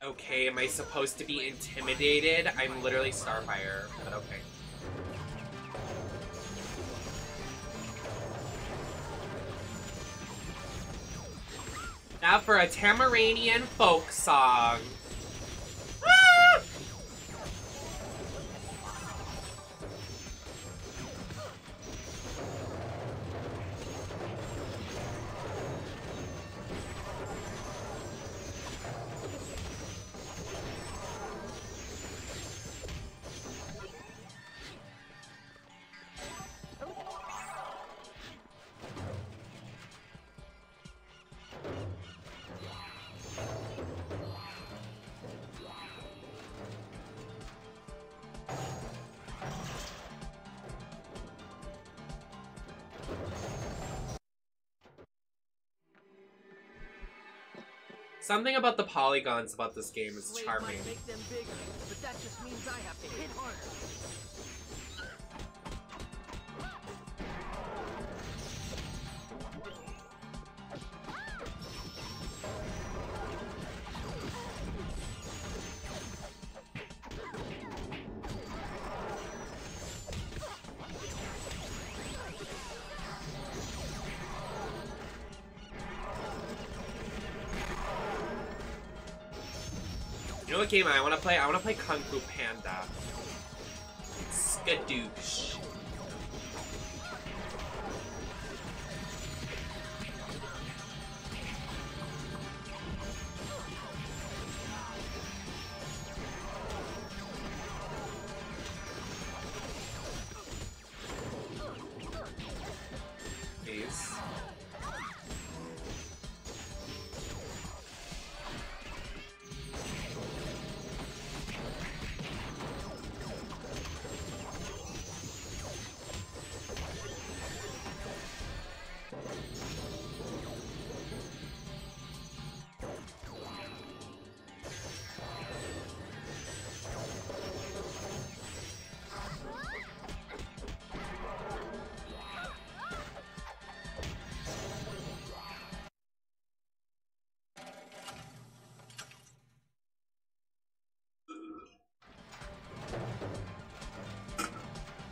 Okay, am I supposed to be intimidated? I'm literally Starfire, but okay. Now for a Tamaranian folk song. Ah! Something about the polygons about this game is Blade charming. might make them bigger, but that just means I have to hit harder. You know what game I want to play? I want to play Kung Fu Panda. Skadoosh. Please.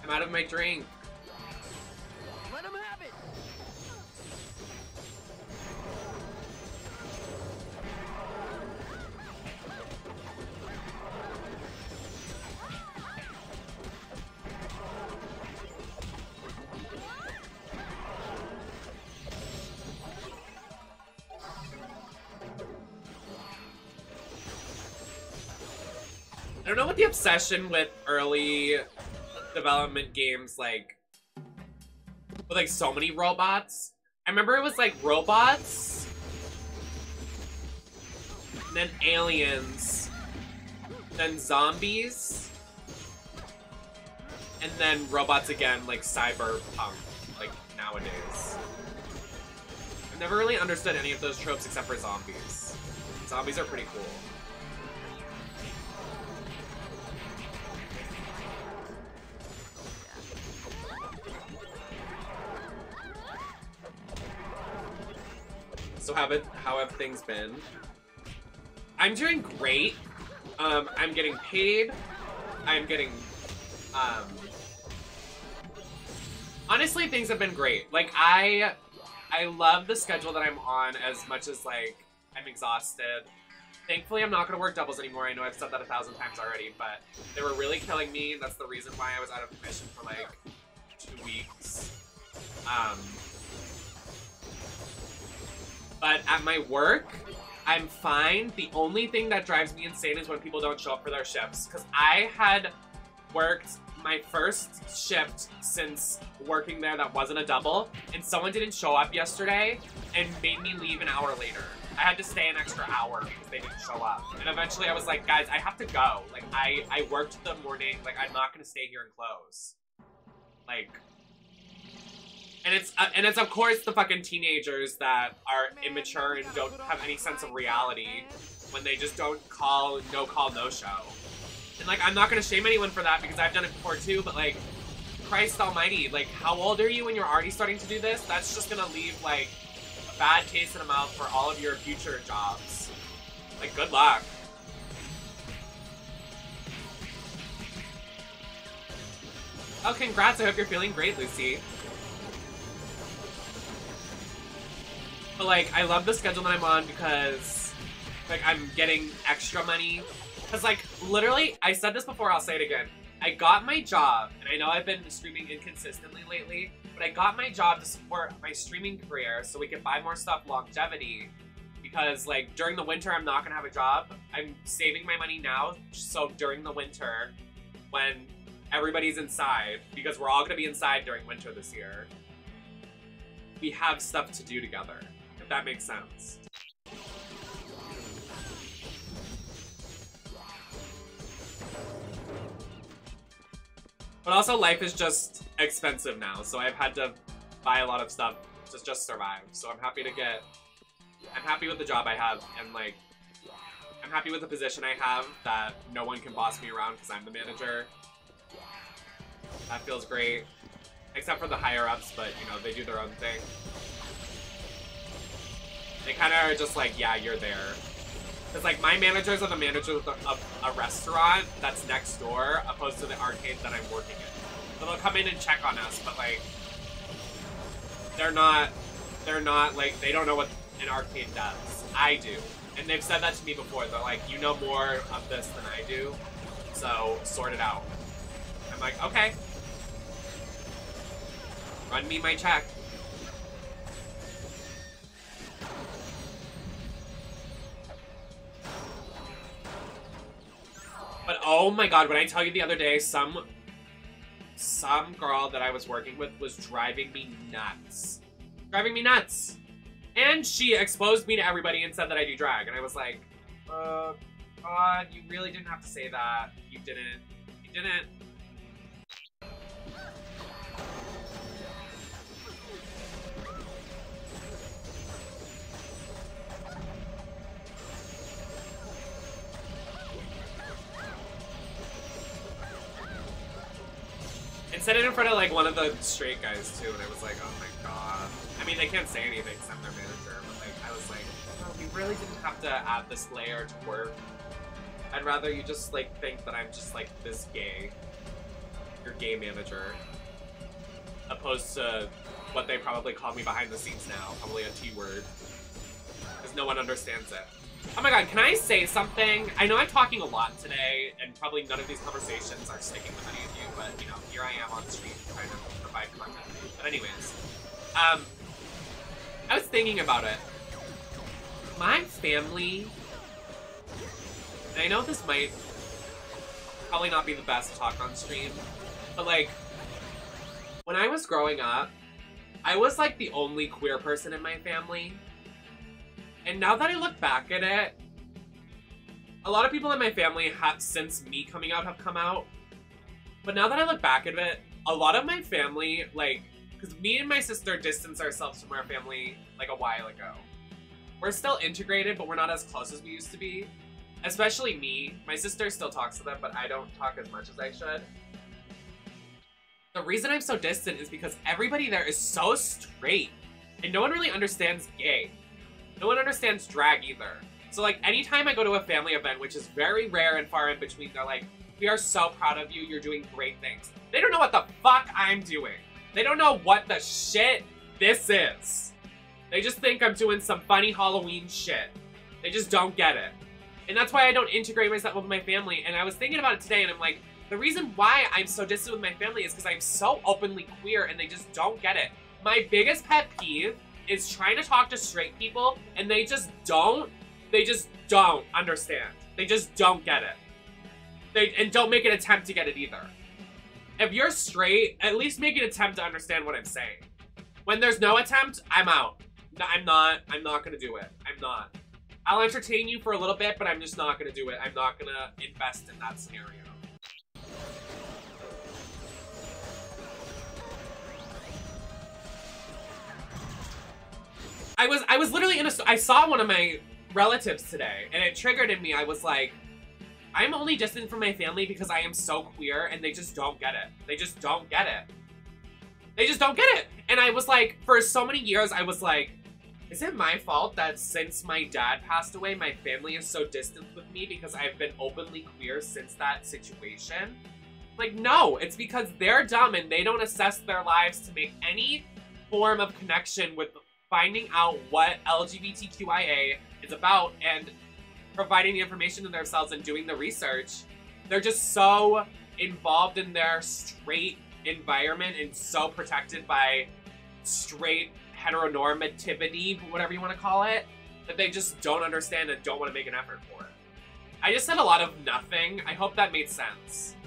I'm out of my drink. Let him have it! I don't know what the obsession with early development games, like, with like so many robots. I remember it was like robots, then aliens, then zombies, and then robots again, like cyberpunk, like nowadays. I've never really understood any of those tropes except for zombies. Zombies are pretty cool. So how have things been? I'm doing great. I'm getting paid. I'm getting, honestly, things have been great. Like, I love the schedule that I'm on as much as, like, I'm exhausted. Thankfully, I'm not gonna work doubles anymore. I know I've said that 1,000 times already, but they were really killing me. That's the reason why I was out of commission for, like, 2 weeks. But at my work, I'm fine. The only thing that drives me insane is when people don't show up for their shifts. Because I had worked my first shift since working there that wasn't a double, and someone didn't show up yesterday and made me leave an hour later. I had to stay an extra hour because they didn't show up. And eventually I was like, guys, I have to go. Like, I worked the morning. Like, I'm not going to stay here and close. Like... And it's of course the fucking teenagers that are immature and don't have any sense of reality when they just don't call, no call, no show. And like, I'm not gonna shame anyone for that because I've done it before too, but like, Christ almighty, like, how old are you when you're already starting to do this? That's just gonna leave like a bad taste in the mouth for all of your future jobs. Like, good luck. Oh, congrats. I hope you're feeling great, Lucy. But, like, I love the schedule that I'm on because, like, I'm getting extra money. Because, like, literally, I said this before, I'll say it again. I got my job, and I know I've been streaming inconsistently lately, but I got my job to support my streaming career so we could buy more stuff longevity. Because, like, during the winter, I'm not going to have a job. I'm saving my money now, so during the winter, when everybody's inside, because we're all going to be inside during winter this year, we have stuff to do together, if that makes sense. But also, life is just expensive now, so I've had to buy a lot of stuff to just survive. So I'm happy with the job I have, and, like, I'm happy with the position I have that no one can boss me around because I'm the manager. That feels great. Except for the higher-ups, but, you know, they do their own thing. They kind of are just like, yeah, you're there. Because, like, my managers are the managers of a restaurant that's next door, opposed to the arcade that I'm working in. So they'll come in and check on us, but, like, they're not, like, they don't know what an arcade does. I do. And they've said that to me before. They're like, you know more of this than I do, so sort it out. I'm like, okay. Run me my check. But oh my god, when I tell you the other day, some girl that I was working with was driving me nuts. Driving me nuts. And she exposed me to everybody and said that I do drag. And I was like, God, you really didn't have to say that. You didn't. You didn't. And said it in front of, like, one of the straight guys, too, and I was like, oh my god. I mean, they can't say anything because I'm their manager, but, like, I was like, oh, we really didn't have to add this layer to work. I'd rather you just, like, think that I'm just, like, this gay. Your gay manager. Opposed to what they probably call me behind the scenes now. Probably a T-word. Because no one understands it. Oh my god, can I say something? I know I'm talking a lot today, and probably none of these conversations are sticking with any of you, but, you know, here I am on stream trying to provide content. But anyways, I was thinking about it. My family, and I know this might probably not be the best to talk on stream, but, like, when I was growing up, I was, like, the only queer person in my family. And now that I look back at it, a lot of people in my family have, since me coming out, have come out. But now that I look back at it, a lot of my family, like, because me and my sister distanced ourselves from our family, like, a while ago. We're still integrated, but we're not as close as we used to be. Especially me. My sister still talks to them, but I don't talk as much as I should. The reason I'm so distant is because everybody there is so straight. And no one really understands gay. No one understands drag either. So, like, anytime I go to a family event, which is very rare and far in between, they're like, we are so proud of you, you're doing great things. They don't know what the fuck I'm doing. They don't know what the shit this is. They just think I'm doing some funny Halloween shit. They just don't get it. And that's why I don't integrate myself with my family. And I was thinking about it today, and I'm like, the reason why I'm so distant with my family is because I'm so openly queer, and they just don't get it. My biggest pet peeve is trying to talk to straight people, and they just don't understand. They just don't get it. And don't make an attempt to get it either. If you're straight, at least make an attempt to understand what I'm saying. When there's no attempt, I'm out. I'm not gonna do it. I'm not. I'll entertain you for a little bit, but I'm just not gonna do it. I'm not gonna invest in that scenario. I was literally I saw one of my relatives today, and it triggered in me. I was like, I'm only distant from my family because I am so queer, and they just don't get it. They just don't get it. They just don't get it. And I was like, for so many years, I was like, is it my fault that since my dad passed away, my family is so distant with me because I've been openly queer since that situation? Like, no, it's because they're dumb and they don't assess their lives to make any form of connection with finding out what LGBTQIA is about and providing the information to themselves and doing the research. They're just so involved in their straight environment and so protected by straight heteronormativity, whatever you want to call it, that they just don't understand and don't want to make an effort for it. I just said a lot of nothing. I hope that made sense.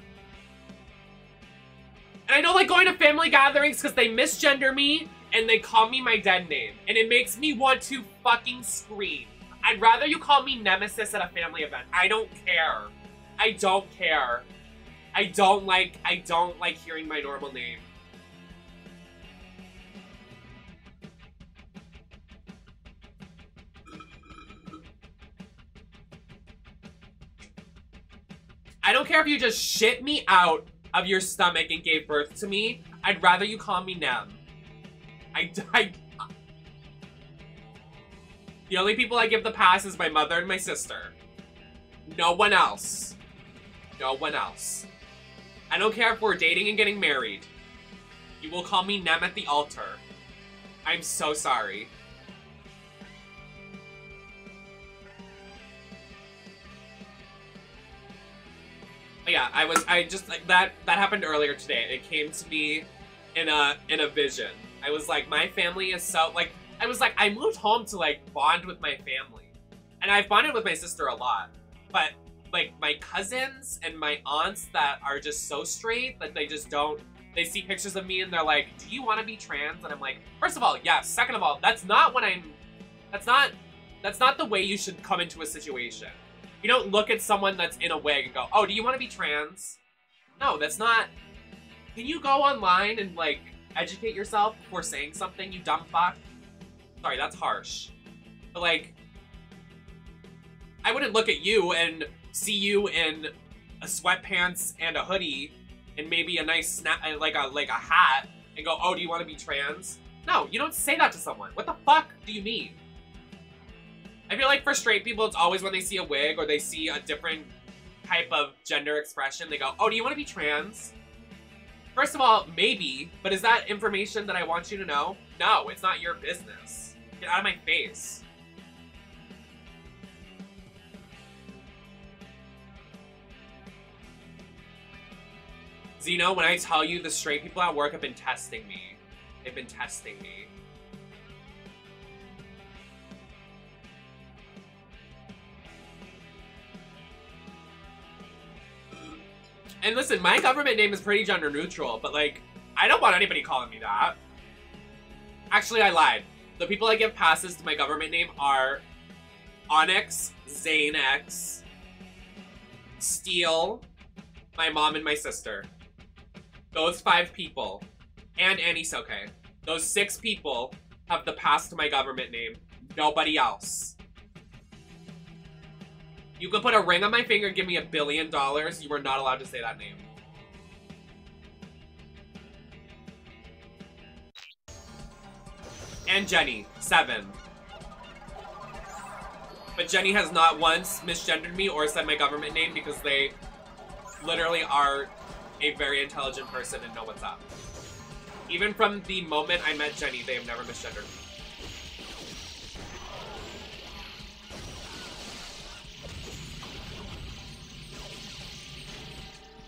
And I don't like going to family gatherings because they misgender me and they call me my dead name. And it makes me want to fucking scream. I'd rather you call me Nemesis at a family event. I don't care. I don't care. I don't like hearing my normal name. I don't care if you just shit me out of your stomach and gave birth to me. I'd rather you call me Nem. The only people I give the pass is my mother and my sister. No one else. No one else. I don't care if we're dating and getting married. You will call me Nem at the altar. I'm so sorry. But yeah, that happened earlier today. It came to me in a vision. I was like, my family is so, like, I moved home to, like, bond with my family. And I've bonded with my sister a lot. But, like, my cousins and my aunts that are just so straight that they just don't, they see pictures of me and they're like, do you want to be trans? And I'm like, first of all, yes. Second of all, that's not the way you should come into a situation. You don't look at someone that's in a wig and go, oh, do you want to be trans? No, that's not. Can you go online and, like, educate yourself before saying something, you dumb fuck? Sorry, that's harsh. But, like, I wouldn't look at you and see you in a sweatpants and a hoodie and maybe a nice like a hat and go, oh, do you want to be trans? No, you don't say that to someone. What the fuck do you mean? I feel like for straight people, it's always when they see a wig or they see a different type of gender expression, they go, oh, do you want to be trans? First of all, maybe, but is that information that I want you to know? No, it's not your business. Get out of my face. Zeno, when I tell you the straight people at work have been testing me. They've been testing me. And listen, my government name is pretty gender neutral, but like, I don't want anybody calling me that. Actually, I lied. The people I give passes to my government name are Onyx, Zanex, Steel, my mom and my sister. Those 5 people, and Annie Soke. Those 6 people have the pass to my government name. Nobody else. You can put a ring on my finger and give me $1 billion. You are not allowed to say that name. And Jenny, 7. But Jenny has not once misgendered me or said my government name because they literally are a very intelligent person and know what's up. Even from the moment I met Jenny, they have never misgendered me.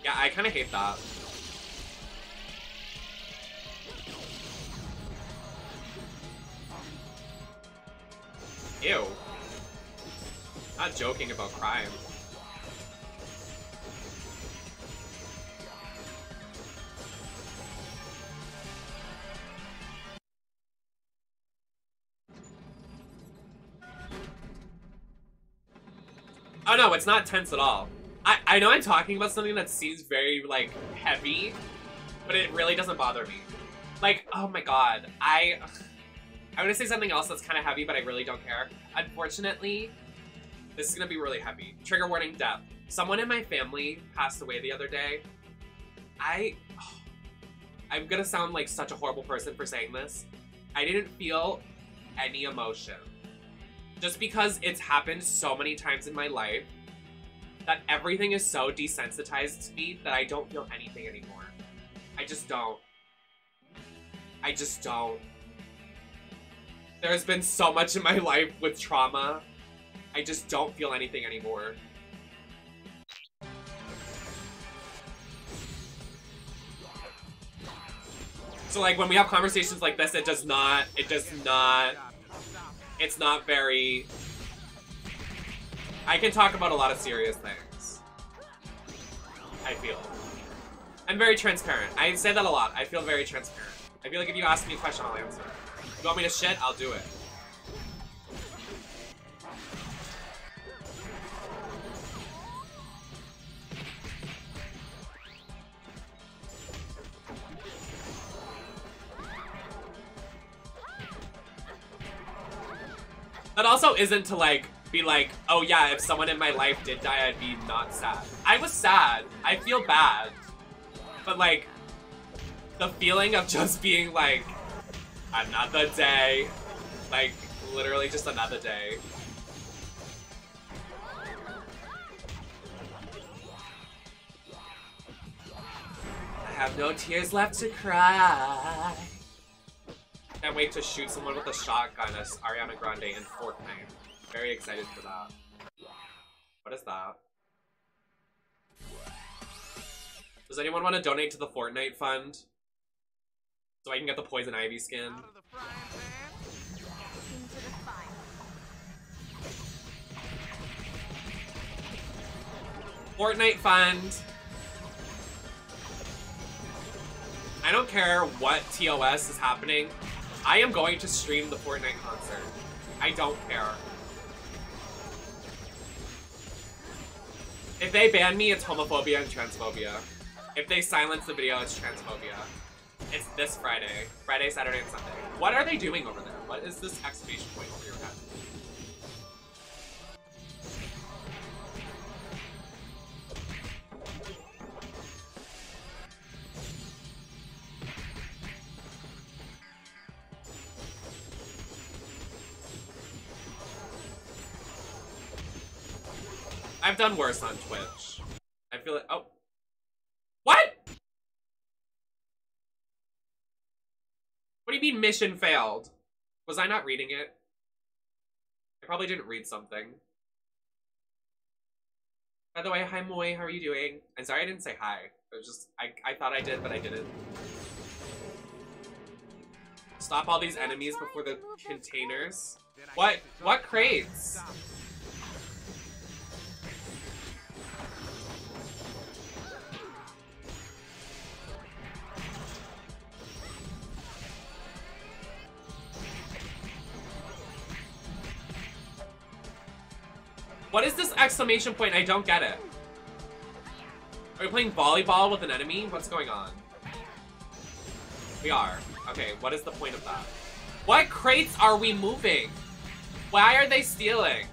Yeah, I kind of hate that. Ew. Not joking about crime. Oh no, it's not tense at all. I know I'm talking about something that seems very, like, heavy, but it really doesn't bother me. Like, oh my god, I'm gonna say something else that's kind of heavy, but I really don't care. Unfortunately, this is gonna be really heavy. Trigger warning, death. Someone in my family passed away the other day. I'm gonna sound like such a horrible person for saying this. I didn't feel any emotion. Just because it's happened so many times in my life, that everything is so desensitized to me that I don't feel anything anymore. I just don't. I just don't. There's been so much in my life with trauma. I just don't feel anything anymore. So like when we have conversations like this, it's not very, I can talk about a lot of serious things. I feel. I'm very transparent. I say that a lot. I feel very transparent. I feel like if you ask me a question, I'll answer. If you want me to shit, I'll do it. That also isn't to like be like, oh yeah, if someone in my life did die, I'd be not sad. I was sad. I feel bad. But like, the feeling of just being like, another day. Like, literally just another day. I have no tears left to cry. Can't wait to shoot someone with a shotgun as Ariana Grande in Fortnite. Very excited for that. What is that? Does anyone want to donate to the Fortnite fund? So I can get the Poison Ivy skin? Fortnite fund! I don't care what TOS is happening. I am going to stream the Fortnite concert. I don't care. If they ban me, it's homophobia and transphobia. If they silence the video, it's transphobia. It's this Friday. Friday, Saturday, and Sunday. What are they doing over there? What is this exclamation point over your head? I've done worse on Twitch. I feel like, oh. What? What do you mean mission failed? Was I not reading it? I probably didn't read something. By the way, hi Moy, how are you doing? I'm sorry I didn't say hi. It was just, I thought I did, but I didn't. Stop all these enemies before the containers. What crates? What is this exclamation point? I don't get it. Are we playing volleyball with an enemy? What's going on? We are. Okay, what is the point of that? What crates are we moving? Why are they stealing?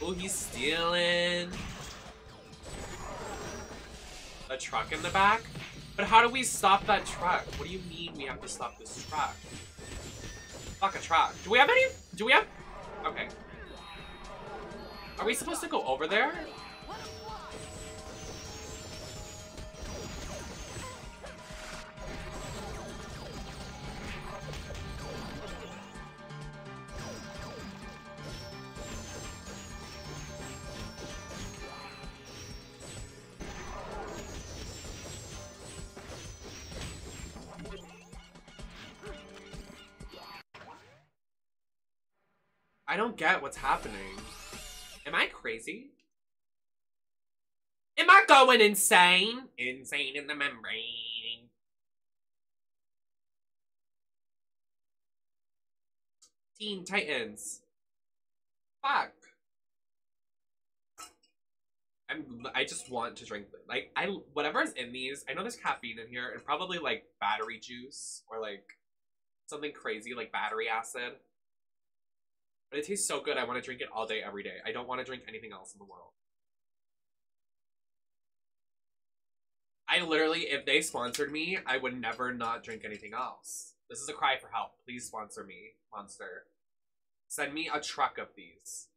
Oh, he's stealing. A truck in the back? But how do we stop that truck? What do you mean we have to stop this truck? Fuck a truck. Do we have any? Do we have? Okay. Are we supposed to go over there? I don't get what's happening. Am I crazy? Am I going insane? Insane in the membrane. Teen Titans. Fuck. I just want to drink, like, whatever is in these, I know there's caffeine in here, and probably, like, battery juice, or, like, something crazy, like battery acid. But it tastes so good, I want to drink it all day, every day. I don't want to drink anything else in the world. I literally, if they sponsored me, I would never not drink anything else. This is a cry for help. Please sponsor me, Monster. Send me a truck of these.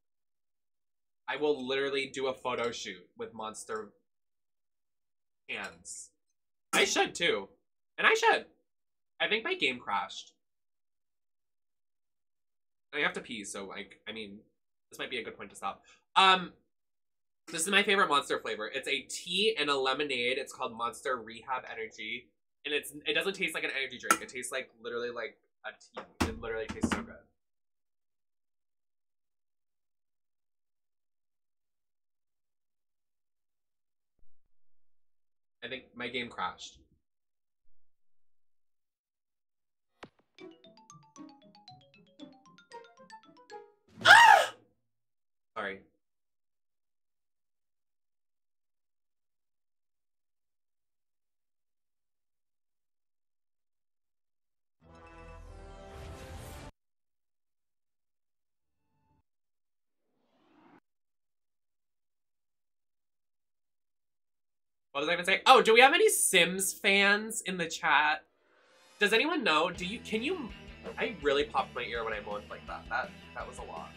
I will literally do a photo shoot with Monster hands. I should too. And I should. I think my game crashed. I have to pee, so like, I mean, this might be a good point to stop. This is my favorite Monster flavor. It's a tea and a lemonade. It's called Monster Rehab Energy. And it doesn't taste like an energy drink. It tastes like literally like a tea. It literally tastes so good. I think my game crashed. Ah! Sorry. What was I even saying? Oh, do we have any Sims fans in the chat? Does anyone know? Can you? I really popped my ear when I moaned like that. That was a lot.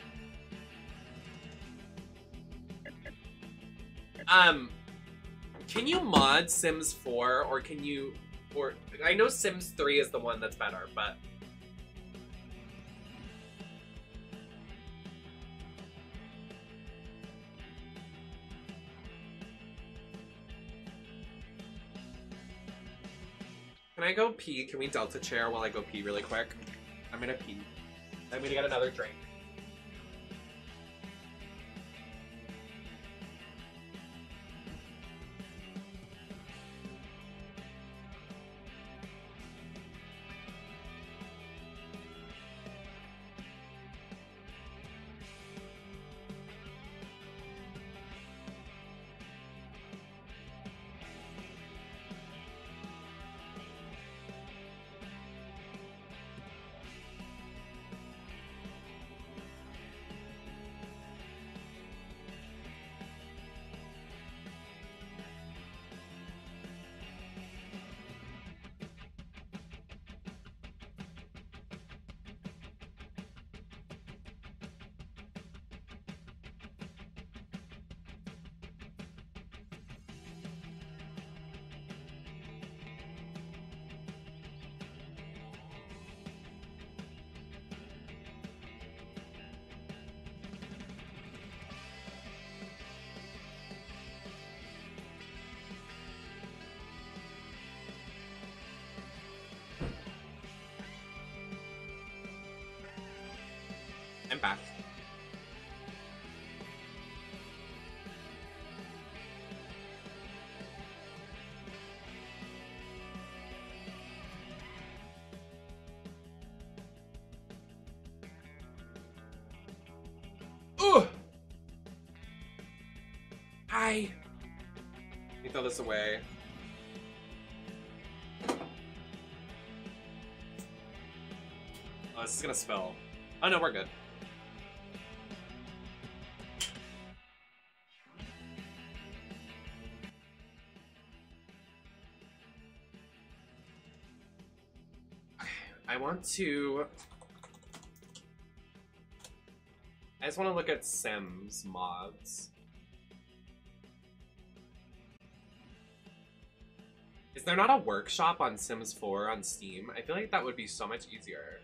Can you mod Sims 4 or can you, or I know Sims 3 is the one that's better, but can I go pee? Can we Delta chair while I go pee really quick? I'm gonna pee. I'm gonna get another drink. I'm back. Ooh! Hi! Let me throw this away. Oh, this is gonna spill. Oh no, we're good. I just want to look at Sims mods. Is there not a workshop on Sims 4 on Steam? I feel like that would be so much easier.